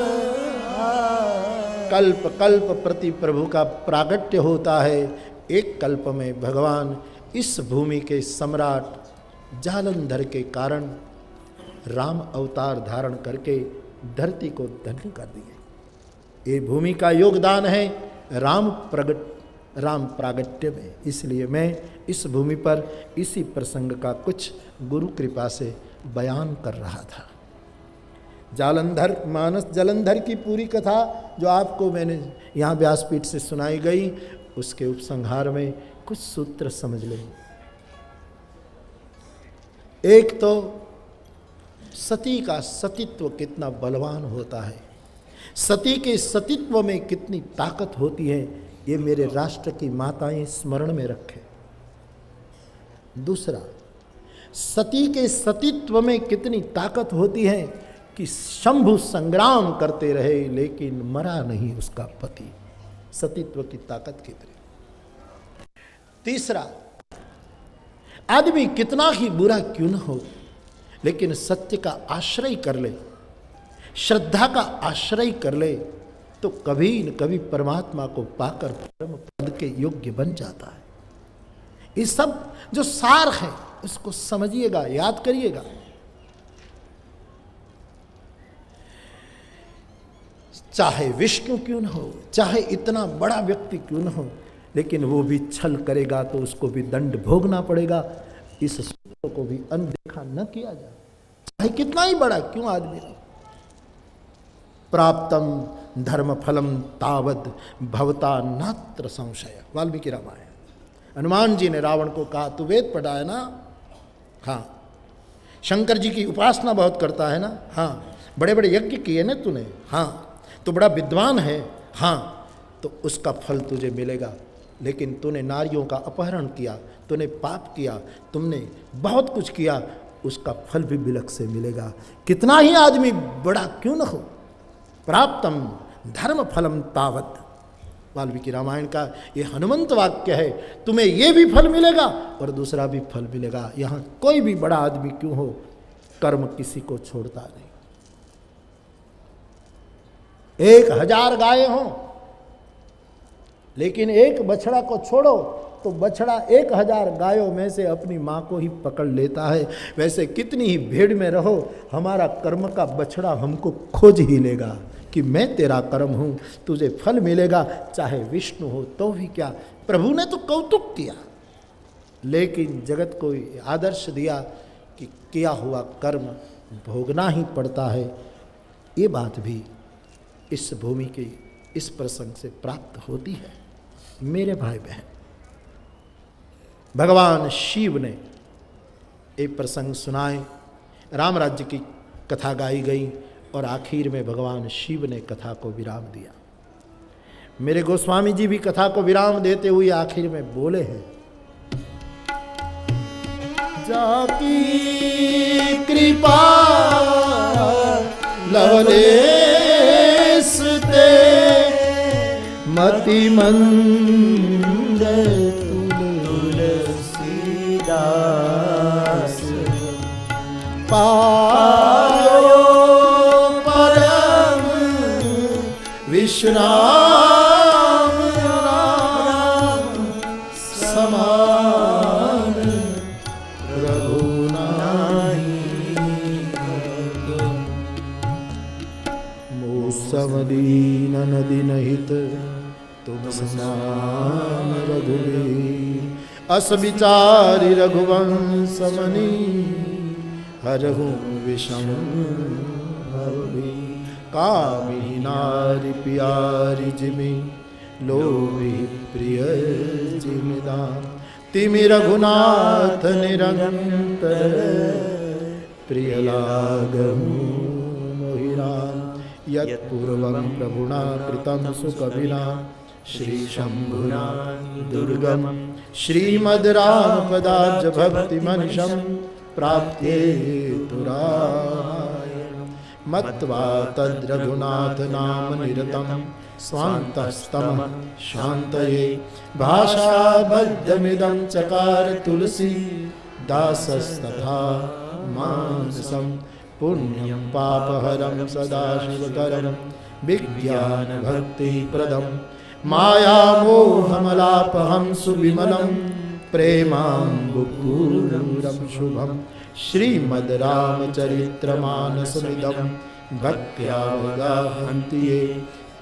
कल्प कल्प प्रति प्रभु का प्रागट्य होता है। एक कल्प में भगवान इस भूमि के सम्राट जालंधर के कारण राम अवतार धारण करके धरती को धन्य कर दिए। ये भूमि का योगदान है राम प्रागट्य में। इसलिए मैं इस भूमि पर इसी प्रसंग का कुछ गुरु कृपा से बयान कर रहा था। जालंधर, मानस जलंधर की पूरी कथा जो आपको मैंने यहाँ व्यासपीठ से सुनाई गई, उसके उपसंहार में कुछ सूत्र समझ लें। एक तो सती का सतीत्व कितना बलवान होता है, सती के सतीत्व में कितनी ताकत होती है, ये मेरे राष्ट्र की माताएं स्मरण में रखें। दूसरा, सती के सतीत्व में कितनी ताकत होती है कि शंभु संग्राम करते रहे लेकिन मरा नहीं उसका पति। सतीत्व की ताकत कितनी। तीसरा, आदमी कितना ही बुरा क्यों न हो लेकिन सत्य का आश्रय कर ले, श्रद्धा का आश्रय कर ले, तो कभी न कभी परमात्मा को पाकर परम पद के योग्य बन जाता है। ये सब जो सार है उसको समझिएगा, याद करिएगा। चाहे विष्णु क्यों न हो, चाहे इतना बड़ा व्यक्ति क्यों न हो, लेकिन वो भी छल करेगा तो उसको भी दंड भोगना पड़ेगा। इस सूत्र को भी अनदेखा न किया जाए, चाहे कितना ही बड़ा क्यों आदमी हो। प्राप्तम धर्म फलम तावद भवता नात्र संशय, वाल्मीकि रामायण। हनुमान जी ने रावण को कहा, तू वेद पढ़ा है ना? हाँ। शंकर जी की उपासना बहुत करता है ना? हाँ। बड़े बड़े यज्ञ किए ना तूने? हाँ। तो बड़ा विद्वान है? हाँ। तो उसका फल तुझे मिलेगा। लेकिन तूने नारियों का अपहरण किया, तूने पाप किया, तुमने बहुत कुछ किया, उसका फल भी बिलक से मिलेगा। कितना ही आदमी बड़ा क्यों न हो, प्राप्तम धर्म फलम तावत, वाल्मीकि रामायण का ये हनुमंत वाक्य है। तुम्हें ये भी फल मिलेगा और दूसरा भी फल मिलेगा। यहाँ कोई भी बड़ा आदमी क्यों हो, कर्म किसी को छोड़ता नहीं। 1000 गायें हों लेकिन एक बछड़ा को छोड़ो तो बछड़ा 1000 गायों में से अपनी माँ को ही पकड़ लेता है। वैसे कितनी ही भीड़ में रहो, हमारा कर्म का बछड़ा हमको खोज ही लेगा कि मैं तेरा कर्म हूँ, तुझे फल मिलेगा। चाहे विष्णु हो तो भी क्या। प्रभु ने तो कौतुक किया, लेकिन जगत को आदर्श दिया कि किया हुआ कर्म भोगना ही पड़ता है, ये बात भी इस भूमि के इस प्रसंग से प्राप्त होती है। मेरे भाई बहन, भगवान शिव ने एक प्रसंग सुनाए, राम राज्य की कथा गाई गई और आखिर में भगवान शिव ने कथा को विराम दिया। मेरे गोस्वामी जी भी कथा को विराम देते हुए आखिर में बोले हैं, जाकी कृपा लवलेश ते मति मंद तुलसीदास पायो परम विश्राम राम समान समदीन नदीन हित तुम समान रघुवीर, अस विचारि रघुवंश मनि हरहु विषम हरि, कामिनी नारी प्यारी जिमि लोभी प्रिय जिमिदान, तिमि रघुनाथ निरंतर प्रिय लागहु मोहिराम, यत्पूर्वं प्रभुना कृतं सुकविना श्रीशम्भुना दुर्गम श्रीमद् रामपदाब्ज भक्तिमनिशं प्राप्त्येतु रामायणं, मत्वा तद्रघुनाथ नाम निरतं स्वान्तस्तमः शान्तये, भाषाबद्धमिदं चकार तुलसी दासस्तथा मानसं, पुण्यं पापहरं सदाशिवकरं विज्ञानभक्तिप्रदं, मायामोहमलापहं सुविमलं प्रेमाम्बुपूरं शुभं, श्रीमद् रामचरित्रमानसमिदं भक्त्यावगाहन्ति ये,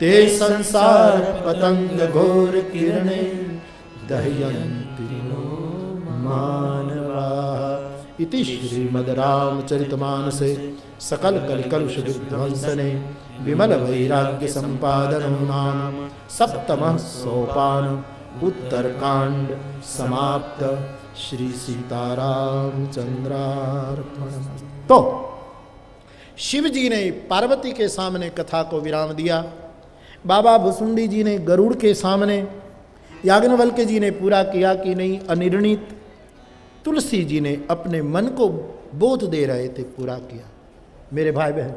ते संसारपतङ्गघोरकिरणे दह्यन्ति नो मानवाः। इति श्रीमद् रामचरितमानसे सकल कलिकलुष विध्वंसने विमल वैराग्य संपादनं नाम सप्तमः सोपान उत्तरकांड समाप्त। श्री सीतारामचंद्रार्पणमस्तु। तो शिव जी ने पार्वती के सामने कथा को विराम दिया, बाबा भुसुंडी जी ने गरुड़ के सामने, याज्ञवल्क्य जी ने पूरा किया कि नहीं अनिर्णित, तुलसी जी ने अपने मन को बोध दे रहे थे पूरा किया। मेरे भाई बहन,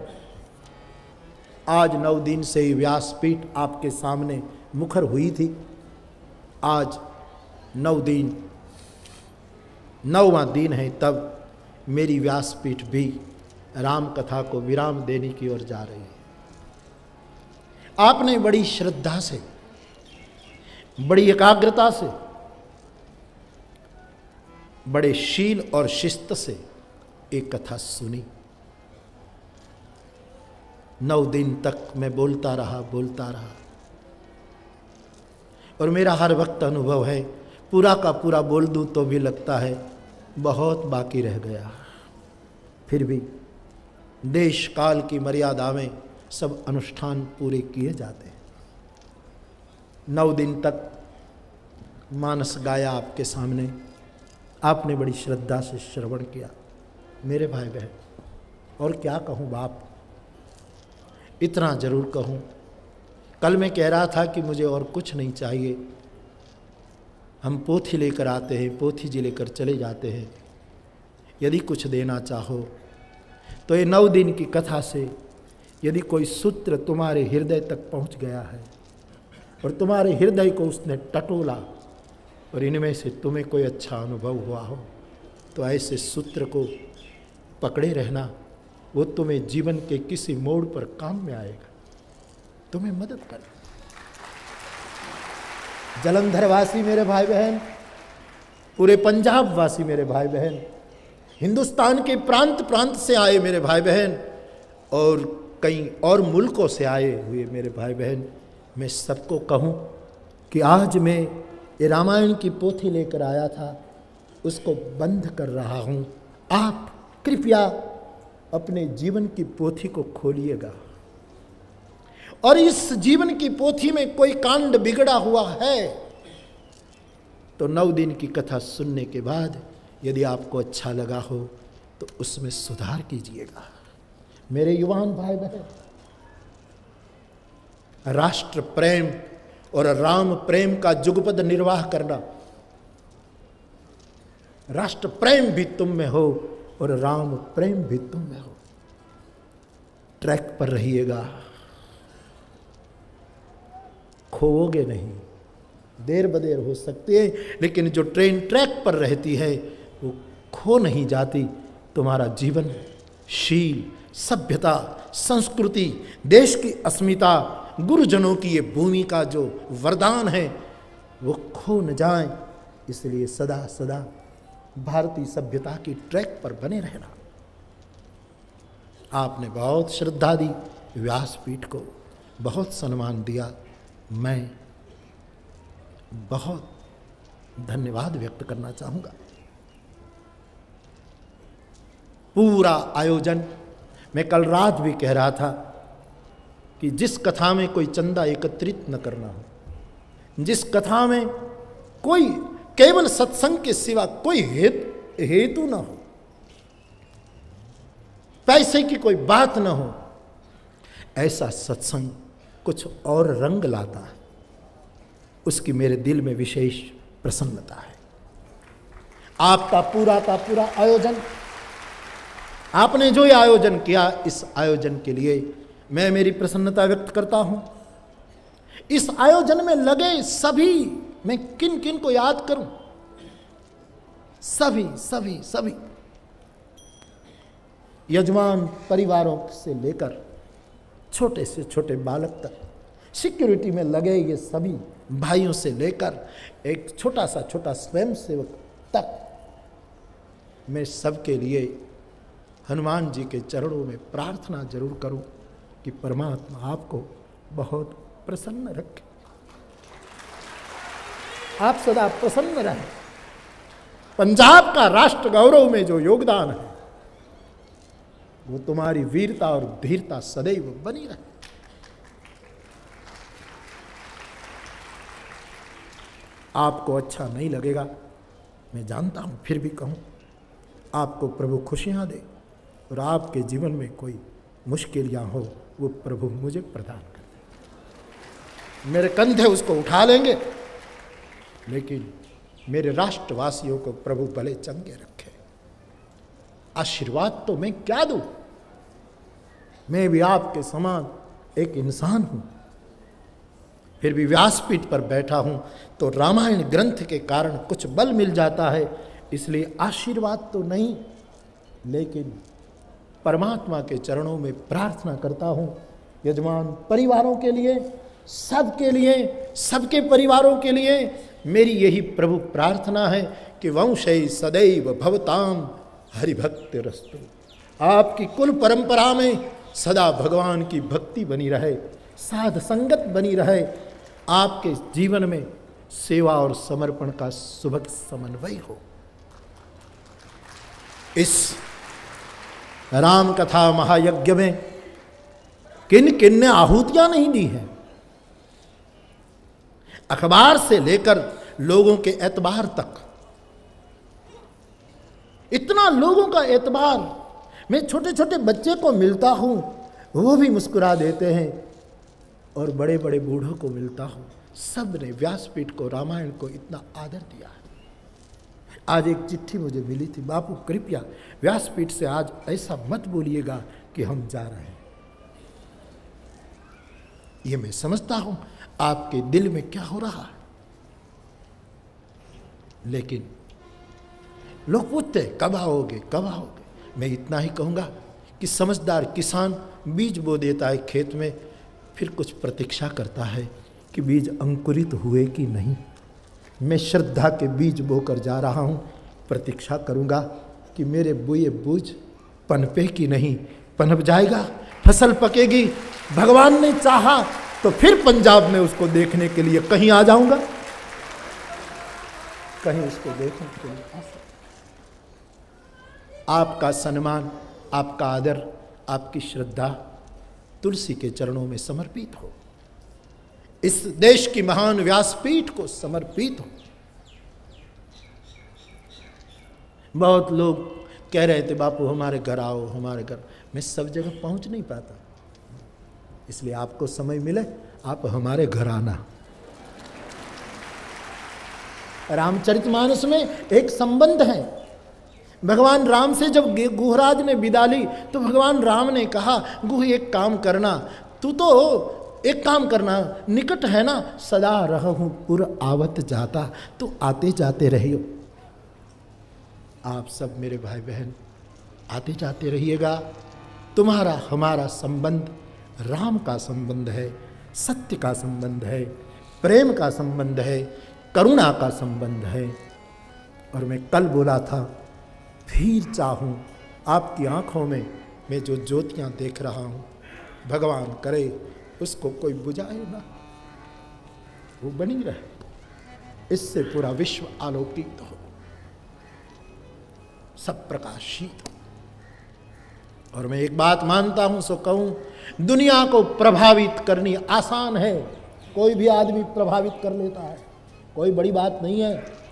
आज 9 दिन से ही व्यासपीठ आपके सामने मुखर हुई थी। आज 9 दिन 9वां दिन है, तब मेरी व्यासपीठ भी राम कथा को विराम देने की ओर जा रही है। आपने बड़ी श्रद्धा से, बड़ी एकाग्रता से, बड़े शील और शिस्त से एक कथा सुनी। 9 दिन तक मैं बोलता रहा और मेरा हर वक्त अनुभव है, पूरा का पूरा बोल दूं तो भी लगता है बहुत बाकी रह गया। फिर भी देश काल की मर्यादा में सब अनुष्ठान पूरे किए जाते हैं। 9 दिन तक मानस गाया आपके सामने, आपने बड़ी श्रद्धा से श्रवण किया। मेरे भाई बहन, और क्या कहूँ बाप, इतना जरूर कहूँ, कल मैं कह रहा था कि मुझे और कुछ नहीं चाहिए। हम पोथी लेकर आते हैं, पोथी जी लेकर चले जाते हैं। यदि कुछ देना चाहो तो ये 9 दिन की कथा से यदि कोई सूत्र तुम्हारे हृदय तक पहुंच गया है और तुम्हारे हृदय को उसने टटोला और इनमें से तुम्हें कोई अच्छा अनुभव हुआ हो, तो ऐसे सूत्र को पकड़े रहना। वो तुम्हें जीवन के किसी मोड़ पर काम में आएगा, तुम्हें मदद करेगा। जलंधर वासी मेरे भाई बहन, पूरे पंजाब वासी मेरे भाई बहन, हिंदुस्तान के प्रांत प्रांत से आए मेरे भाई बहन और कई और मुल्कों से आए हुए मेरे भाई बहन, मैं सबको कहूँ कि आज मैं ये रामायण की पोथी लेकर आया था, उसको बंद कर रहा हूँ। आप कृपया अपने जीवन की पोथी को खोलिएगा और इस जीवन की पोथी में कोई कांड बिगड़ा हुआ है तो 9 दिन की कथा सुनने के बाद यदि आपको अच्छा लगा हो तो उसमें सुधार कीजिएगा। मेरे युवान भाई बहन, राष्ट्र प्रेम और राम प्रेम का जुगपद निर्वाह करना, राष्ट्र प्रेम भी तुम में हो और राम प्रेम भी तुम में हो। ट्रैक पर रहिएगा, खोओगे नहीं। देर बदेर हो सकती है लेकिन जो ट्रेन ट्रैक पर रहती है वो खो नहीं जाती। तुम्हारा जीवन, शील, सभ्यता, संस्कृति, देश की अस्मिता, गुरुजनों की ये भूमि का जो वरदान है वो खो न जाए, इसलिए सदा सदा भारतीय सभ्यता की ट्रैक पर बने रहना। आपने बहुत श्रद्धा दी, व्यासपीठ को बहुत सम्मान दिया, मैं बहुत धन्यवाद व्यक्त करना चाहूँगा। पूरा आयोजन, मैं कल रात भी कह रहा था कि जिस कथा में कोई चंदा एकत्रित न करना हो, जिस कथा में कोई केवल सत्संग के सिवा कोई हेतु न हो, पैसे की कोई बात न हो, ऐसा सत्संग कुछ और रंग लाता है। उसकी मेरे दिल में विशेष प्रसन्नता है। आपका का पूरा आयोजन, आपने जो ये आयोजन किया, इस आयोजन के लिए मैं मेरी प्रसन्नता व्यक्त करता हूं। इस आयोजन में लगे सभी, मैं किन किन को याद करूं, सभी सभी सभी यजमान परिवारों से लेकर छोटे से छोटे बालक तक, सिक्योरिटी में लगे ये सभी भाइयों से लेकर एक छोटा स्वयंसेवक तक, मैं सबके लिए हनुमान जी के चरणों में प्रार्थना जरूर करूं कि परमात्मा आपको बहुत प्रसन्न रखे, आप सदा प्रसन्न रहें। पंजाब का राष्ट्र गौरव में जो योगदान है वो तुम्हारी वीरता और धीरता सदैव बनी रहे। आपको अच्छा नहीं लगेगा, मैं जानता हूं, फिर भी कहूं, आपको प्रभु खुशियां दे और आपके जीवन में कोई मुश्किलियां हो वो प्रभु मुझे प्रदान कर दे। मेरे कंधे उसको उठा लेंगे, लेकिन मेरे राष्ट्रवासियों को प्रभु भले चंगे रखे। आशीर्वाद तो मैं क्या दूं, मैं भी आपके समान एक इंसान हूं, फिर भी व्यासपीठ पर बैठा हूं तो रामायण ग्रंथ के कारण कुछ बल मिल जाता है, इसलिए आशीर्वाद तो नहीं लेकिन परमात्मा के चरणों में प्रार्थना करता हूं यजमान परिवारों के लिए, सबके लिए, सबके परिवारों के लिए मेरी यही प्रभु प्रार्थना है कि वंशे सदैव भवताम हरिभक्ति रस्तु। आपकी कुल परंपरा में सदा भगवान की भक्ति बनी रहे, साध संगत बनी रहे, आपके जीवन में सेवा और समर्पण का सुभग समन्वय हो। इस राम कथा महायज्ञ में किन किन ने आहुतियां नहीं दी हैं, अखबार से लेकर लोगों के एतबार तक, इतना लोगों का एतबार। मैं छोटे छोटे बच्चे को मिलता हूं वो भी मुस्कुरा देते हैं और बड़े बड़े बूढ़ों को मिलता हूं, सब ने व्यासपीठ को, रामायण को इतना आदर दिया है। आज एक चिट्ठी मुझे मिली थी, बापू कृपया व्यासपीठ से आज ऐसा मत बोलिएगा कि हम जा रहे हैं। ये मैं समझता हूं आपके दिल में क्या हो रहा है, लेकिन लोग पूछते कब आओगे कब आओगे। मैं इतना ही कहूंगा कि समझदार किसान बीज बो देता है खेत में, फिर कुछ प्रतीक्षा करता है कि बीज अंकुरित हुए कि नहीं। मैं श्रद्धा के बीज बोकर जा रहा हूं, प्रतीक्षा करूंगा कि मेरे बोए बीज पनपे कि नहीं। पनप जाएगा, फसल पकेगी, भगवान ने चाहा तो फिर पंजाब में उसको देखने के लिए कहीं आ जाऊंगा, कहीं उसको देखने के लिए आ सकता। आपका सम्मान, आपका आदर, आपकी श्रद्धा तुलसी के चरणों में समर्पित हो, इस देश की महान व्यासपीठ को समर्पित हो। बहुत लोग कह रहे थे बापू हमारे घर आओ, हमारे घर। मैं सब जगह पहुंच नहीं पाता, इसलिए आपको समय मिले आप हमारे घर आना। रामचरितमानस में एक संबंध है। भगवान राम से जब गुहराज ने विदा ली तो भगवान राम ने कहा, गुह एक काम करना, तू तो एक काम करना, निकट है ना, सदा रहूं पुर आवत जाता, तू आते जाते रहियो। आप सब मेरे भाई बहन आते जाते रहिएगा। तुम्हारा हमारा संबंध राम का संबंध है, सत्य का संबंध है, प्रेम का संबंध है, करुणा का संबंध है। और मैं कल बोला था, फिर चाहूं आपकी आंखों में मैं जो ज्योतियां देख रहा हूं, भगवान करे उसको कोई बुझाए ना, वो बनी रहे, इससे पूरा विश्व आलोकित हो, सब प्रकाशित हो। और मैं एक बात मानता हूं सो कहूं, दुनिया को प्रभावित करनी आसान है, कोई भी आदमी प्रभावित कर लेता है, कोई बड़ी बात नहीं है।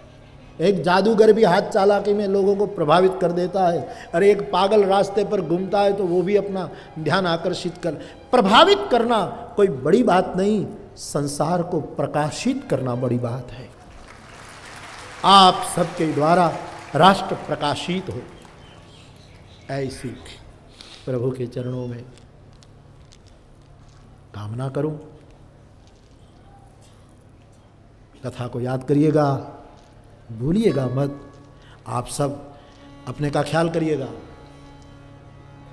एक जादूगर भी हाथ चालाकी में लोगों को प्रभावित कर देता है। अरे एक पागल रास्ते पर घूमता है तो वो भी अपना ध्यान आकर्षित कर, प्रभावित करना कोई बड़ी बात नहीं, संसार को प्रकाशित करना बड़ी बात है। आप सबके द्वारा राष्ट्र प्रकाशित हो, ऐसी प्रभु के चरणों में कामना करूं। कथा को याद करिएगा, भूलिएगा मत। आप सब अपने का ख्याल करिएगा,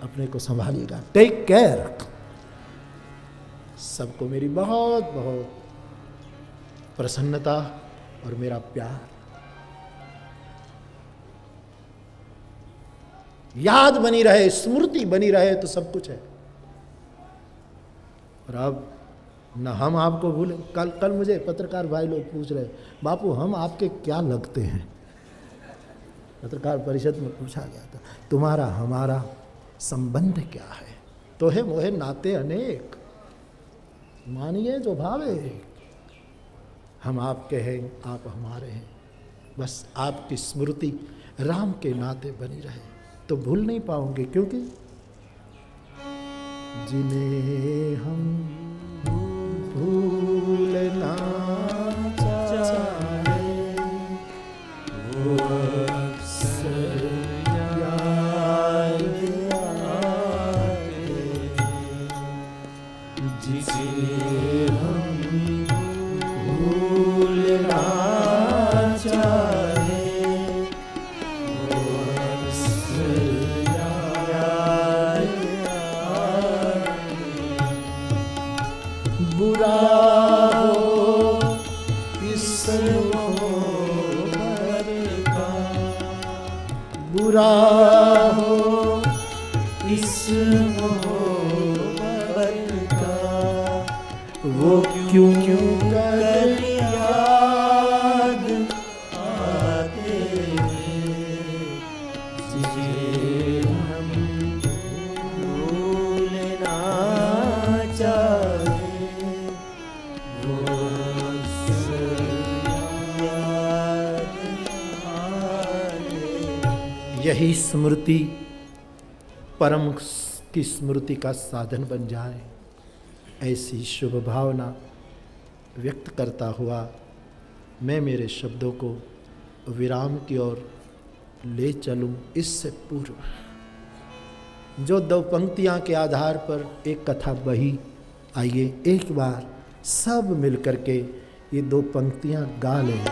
अपने को संभालिएगा, टेक केयर। सबको मेरी बहुत बहुत प्रसन्नता और मेरा प्यार। याद बनी रहे, स्मृति बनी रहे तो सब कुछ है। और अब न हम आपको भूले। कल मुझे पत्रकार भाई लोग पूछ रहे, बापू हम आपके क्या लगते हैं? पत्रकार परिषद में पूछा गया था, तुम्हारा हमारा संबंध क्या है? तो है मोहे नाते अनेक, मानिए जो भावे। हम आपके हैं, आप हमारे हैं। बस आपकी स्मृति राम के नाते बनी रहे तो भूल नहीं पाओगे, क्योंकि जिन्हें हम भूलना चाहे वो अक्सर याद आते, जिसे हम भूलना चाहे वो अक्सर याद आते। बुरा हो इस मोहब्बत का, बुरा हो इस मोहब्बत का, वो क्यों कर याद आते हैं, जिसे हम भूलना चाहे। यही स्मृति परम की स्मृति का साधन बन जाए, ऐसी शुभ भावना व्यक्त करता हुआ मैं मेरे शब्दों को विराम की ओर ले चलूं। इससे पूर्व जो दो पंक्तियां के आधार पर एक कथा बही, आइए एक बार सब मिलकर के ये दो पंक्तियां गा लें।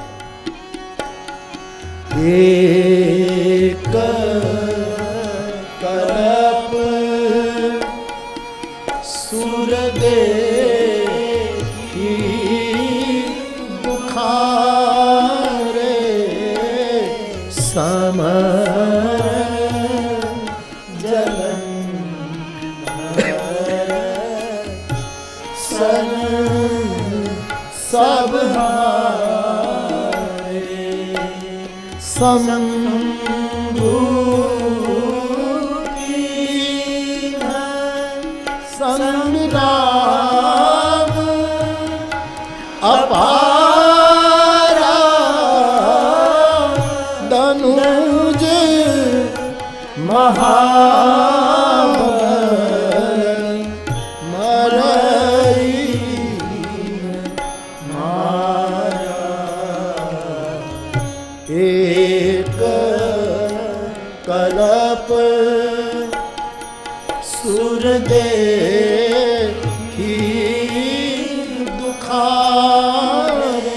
एक करप सुर देखी बुखारे समर जलंधर सन सब हारे समभूति राम अपारा दनुज महाबल मरई माया एक कलप सुर देखी दुखारे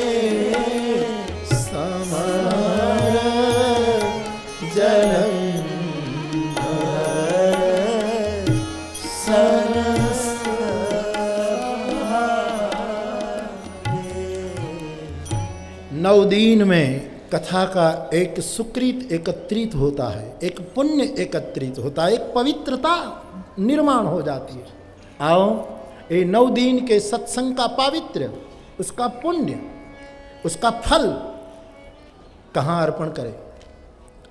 समर जलंधर सरस नौ दिन में कथा का एक सुकृत एकत्रित होता है, एक पुण्य एकत्रित होता है, एक पवित्रता निर्माण हो जाती है। आओ ये 9 दिन के सत्संग का पावित्र्य, उसका पुण्य, उसका फल कहाँ अर्पण करें।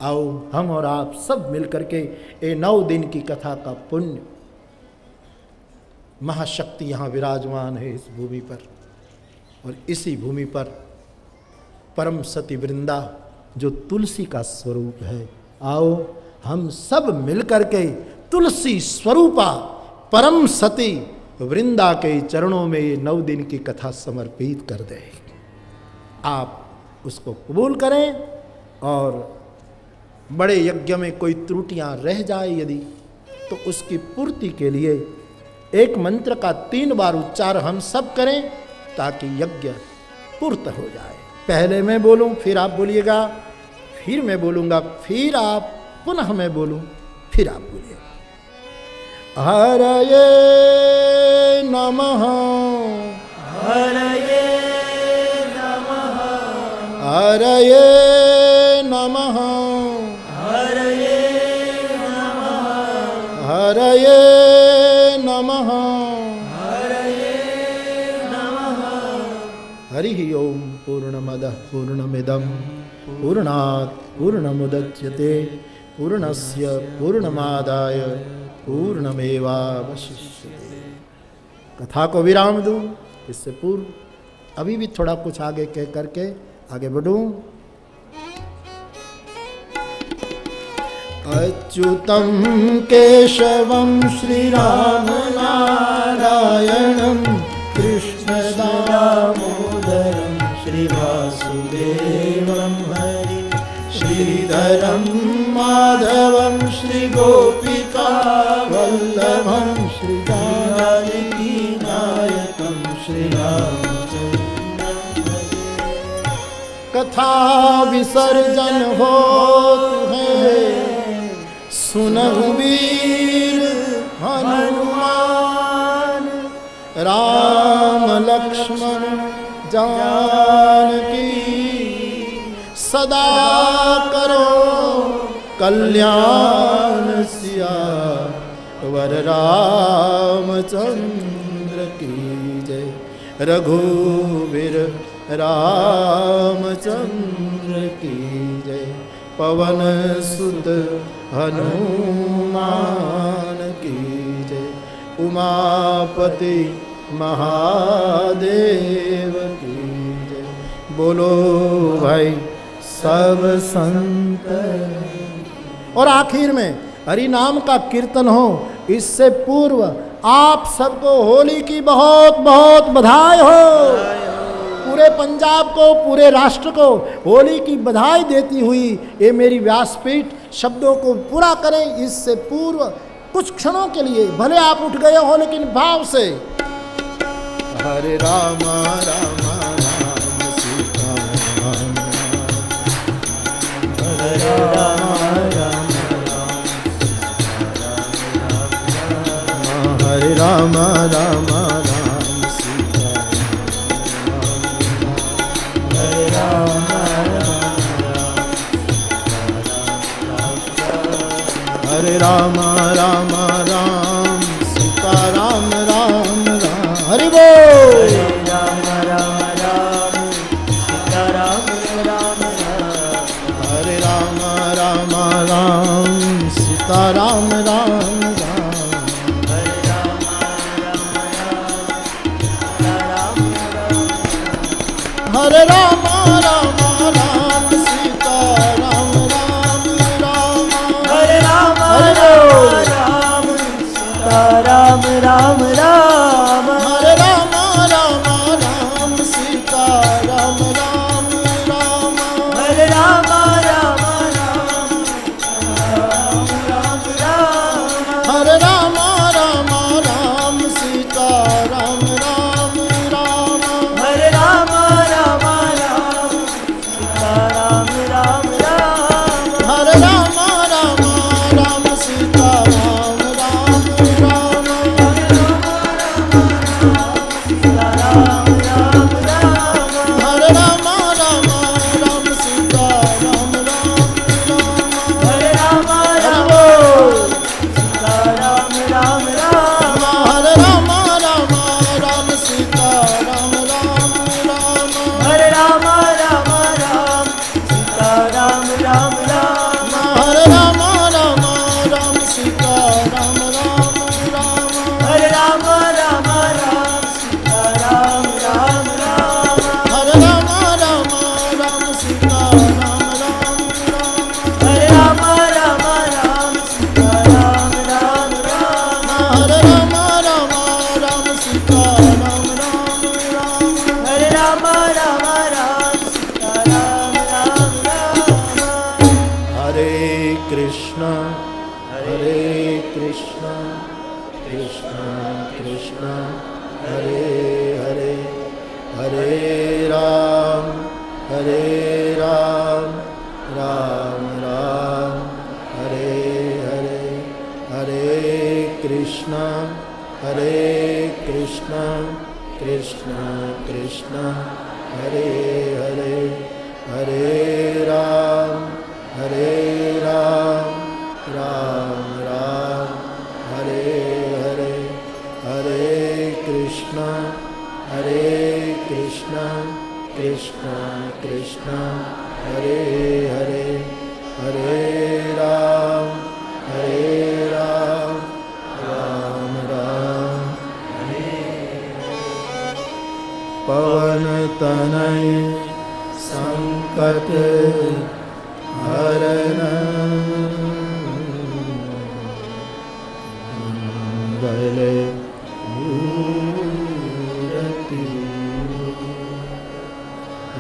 आओ हम और आप सब मिलकर के ये 9 दिन की कथा का पुण्य, महाशक्ति यहाँ विराजमान है इस भूमि पर, और इसी भूमि पर परम सती वृंदा जो तुलसी का स्वरूप है, आओ हम सब मिलकर के तुलसी स्वरूपा परम सती वृंदा के चरणों में ये 9 दिन की कथा समर्पित कर दें। आप उसको कबूल करें, और बड़े यज्ञ में कोई त्रुटियां रह जाए यदि, तो उसकी पूर्ति के लिए एक मंत्र का 3 बार उच्चार हम सब करें, ताकि यज्ञ पूर्त हो जाए। पहले मैं बोलूं, फिर आप बोलिएगा, फिर मैं बोलूंगा, फिर आप पुनः मैं बोलूं, फिर आप बोलिएगा। हरये नमः, हरये नमः, हरये नमः, हरये नमः, हरये नमः, हरये नमः। हरि ओम पूर्णमदः पूर्णमिदं पूर्णात् पूर्णमुदच्यते पूर्णस्य पूर्णमादाय पूर्णमेवावशिष्यते। कथा को विराम दूं, इससे पूर्व अभी भी थोड़ा कुछ आगे कह करके आगे बढ़ूं। अच्युतं केशवं श्रीराम नारायणं कृष्ण दामोदरं श्रीवासुदेवं हरि श्रीधरं माधवं श्रीगोपिका वल्लभं श्रीजानकी नायकं श्रीरामचन्द्रं। कथा विसर्जन होत है, सुनहु वीर हनुमान, राम लक्ष्मण जानकी सदा करो कल्याण सिया वर रामचंद्र की जय। रघुवीर रामचंद्र की जय। पवन सुत हनुमान की जय। उमापति महादेव की जय। बोलो भाई सब संत। और आखिर में हरि नाम का कीर्तन हो। इससे पूर्व आप सबको होली की बहुत बहुत बधाई हो। पूरे पंजाब को, पूरे राष्ट्र को होली की बधाई देती हुई ये मेरी व्यासपीठ शब्दों को पूरा करें। इससे पूर्व कुछ क्षणों के लिए, भले आप उठ गए हो लेकिन भाव से, हरे राम राम राम सीता राम, हरे राम राम राम, हरे राम राम राम सीता राम, हरे राम हरे राम राम राम सीता राम राम राम। हरि बोल। राम राम राम सीता राम राम राम। हरे राम राम राम सीता राम राम राम। हरे राम राम हरे राम राम राम सीता राम राम राम हरे राम राम सीता राम राम राम हरे राम राम राम सीता राम राम राम हरे राम राम हरे राम राम राम सीता राम राम राम हरे राम राम सीता राम राम राम हरे राम राम राम सीता राम राम राम हरे राम राम राम सीता राम राम राम हरे राम राम सीता राम राम राम हरे राम राम राम सीता राम राम राम हरे राम सीता राम राम राम हरे राम राम राम सीता राम राम राम हरे राम सीता राम राम राम हरे राम राम राम सीता राम राम राम हरे राम सीता राम राम राम हरे राम राम राम सीता राम राम राम हरे राम सीता राम राम राम हरे कृष्ण कृष्ण कृष्ण हरे हरे हरे राम राम राम हरे हरे हरे कृष्ण कृष्ण कृष्ण हरे हरे हरे राम राम राम हरे हरे हरे कृष्ण कृष्ण कृष्ण हरे हरे हरे राम राम राम पवन तनय संकट हरण मंगल मूरति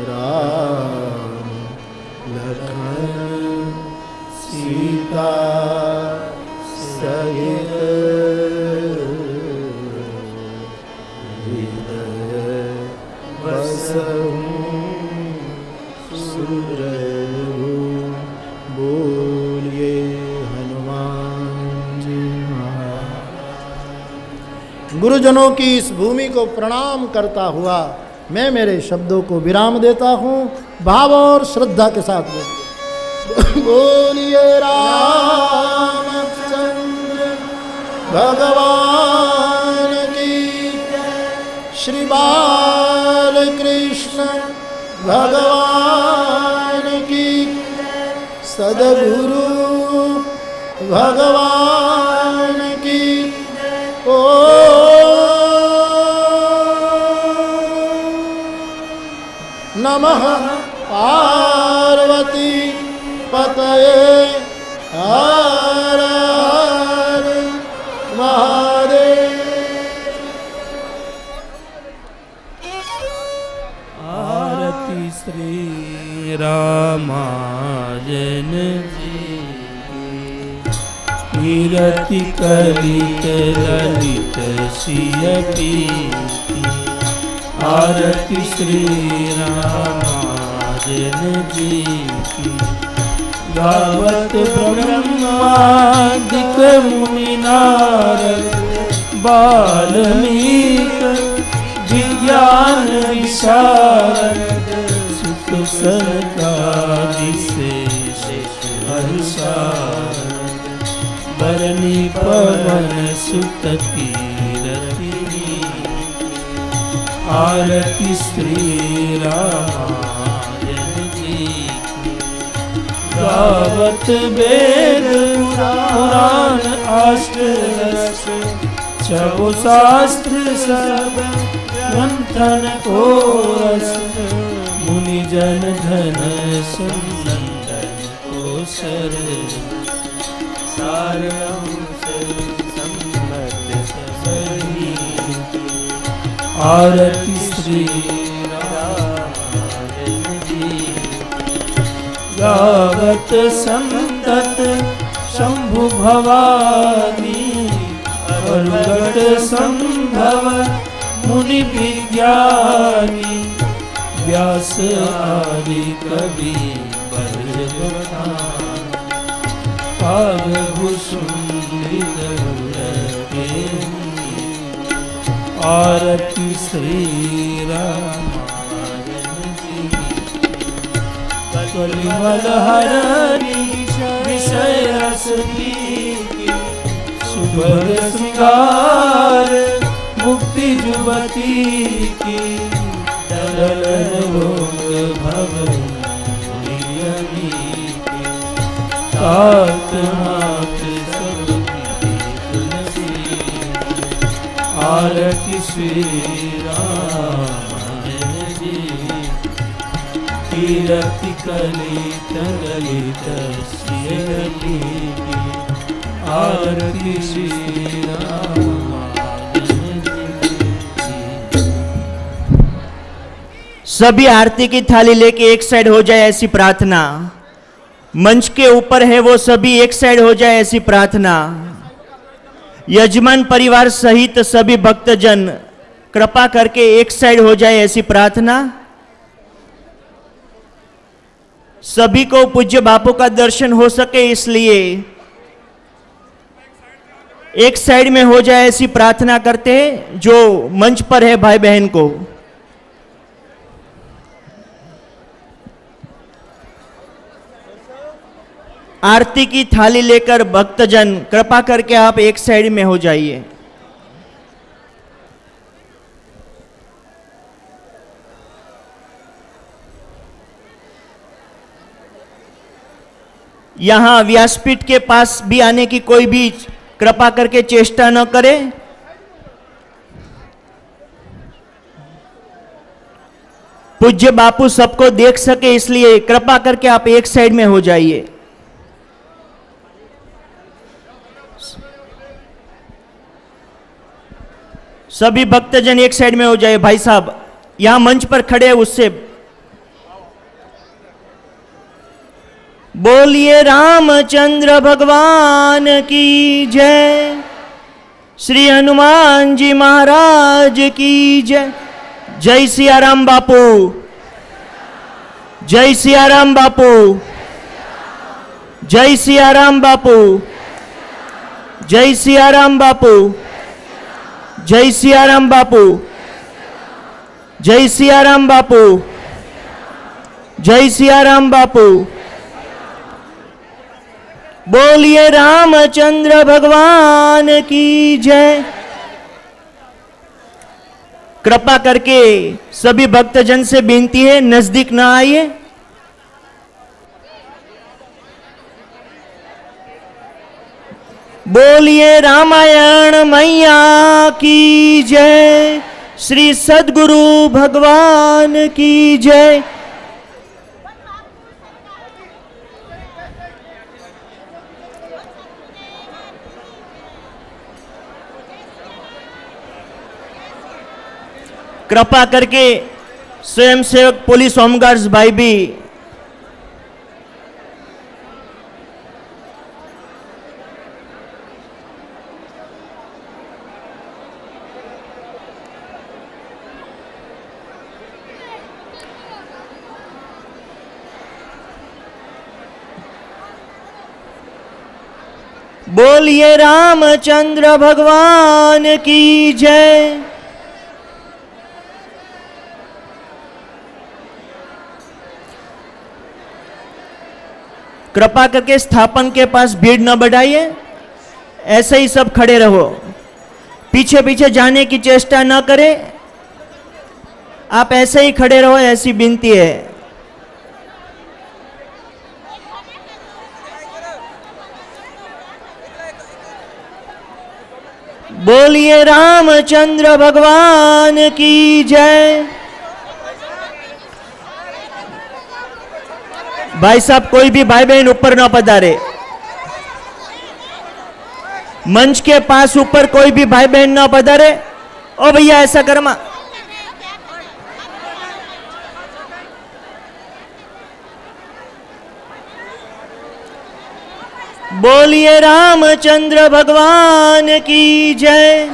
राम लखन सीता सहित हृदय बसहु सुरहु बोलिए हनुमान जी महाराज। गुरुजनों की इस भूमि को प्रणाम करता हुआ मैं मेरे शब्दों को विराम देता हूँ। भाव और श्रद्धा के साथ बोलिए रामचंद्र भगवान की, श्री बालकृष्ण भगवान की, सद्गुरु भगवान की। ओ नमः पार्वती पतये हर हर महादेव। आरती श्री रामायण जी कीरति कलित ललित सियपी। आरती श्री रामायण जी की गावत ब्रह्मादिक मुनि नारद बाल्मीकि विज्ञान विशारद सुत सनकादि शेष हर्षारद बरनी पवन सुत कीरति। आरती श्री रामायण जी की गावत वेद पुराण अष्टदश छबो शास्त्र सब ग्रंथन को रस जन धन संनंदन को सर सार सम्मत सही आरती श्री रामायण जी गावत संतत शंभु भवानी अवगत संभव मुनि विज्ञानी व्यास आदि कवि आरती श्री रामायण जी कलिमल हरणी विषय रस सुभग श्रृंगार मुक्ति जुबती की दलन भोग भवन तात मात सब आरती श्री रामायण जी कीरति कलित ललित श्री आरती श्री रामायण जी। सभी आरती की थाली लेके एक साइड हो जाए ऐसी प्रार्थना। मंच के ऊपर है वो सभी एक साइड हो जाए ऐसी प्रार्थना। यजमान परिवार सहित सभी भक्तजन कृपा करके एक साइड हो जाए ऐसी प्रार्थना। सभी को पूज्य बापू का दर्शन हो सके इसलिए एक साइड में हो जाए ऐसी प्रार्थना करते हैं जो मंच पर है भाई बहन को। आरती की थाली लेकर भक्तजन कृपा करके आप एक साइड में हो जाइए। यहां व्यासपीठ के पास भी आने की कोई भी कृपा करके चेष्टा न करे। पूज्य बापू सबको देख सके इसलिए कृपा करके आप एक साइड में हो जाइए। सभी भक्तजन एक साइड में हो जाए। भाई साहब यहां मंच पर खड़े हैं उससे बोलिए रामचंद्र भगवान की जय, श्री हनुमान जी महाराज की जय। जय सिया राम बापू, जय सिया राम बापू, जय सिया राम बापू, जय सिया राम बापू, जय सिया राम बापू, जय सिया राम बापू, जय सिया राम बापू। बोलिए रामचंद्र भगवान की जय। कृपा करके सभी भक्तजन से विनती है नजदीक ना आइए। बोलिए रामायण मैया की जय, श्री सद्गुरु भगवान की जय। कृपा करके स्वयं सेवक पुलिस होमगार्ड्स भाई भी बोलिए रामचंद्र भगवान की जय। कृपा करके स्थापन के पास भीड़ न बढ़ाइए, ऐसे ही सब खड़े रहो। पीछे पीछे जाने की चेष्टा न करें, आप ऐसे ही खड़े रहो, ऐसी विनती है। बोलिए रामचंद्र भगवान की जय। भाई साहब कोई भी भाई बहन ऊपर ना पधारे। मंच के पास ऊपर कोई भी भाई बहन ना पधारे। ओ भैया ऐसा कर्मा। बोलिए रामचंद्र भगवान की जय।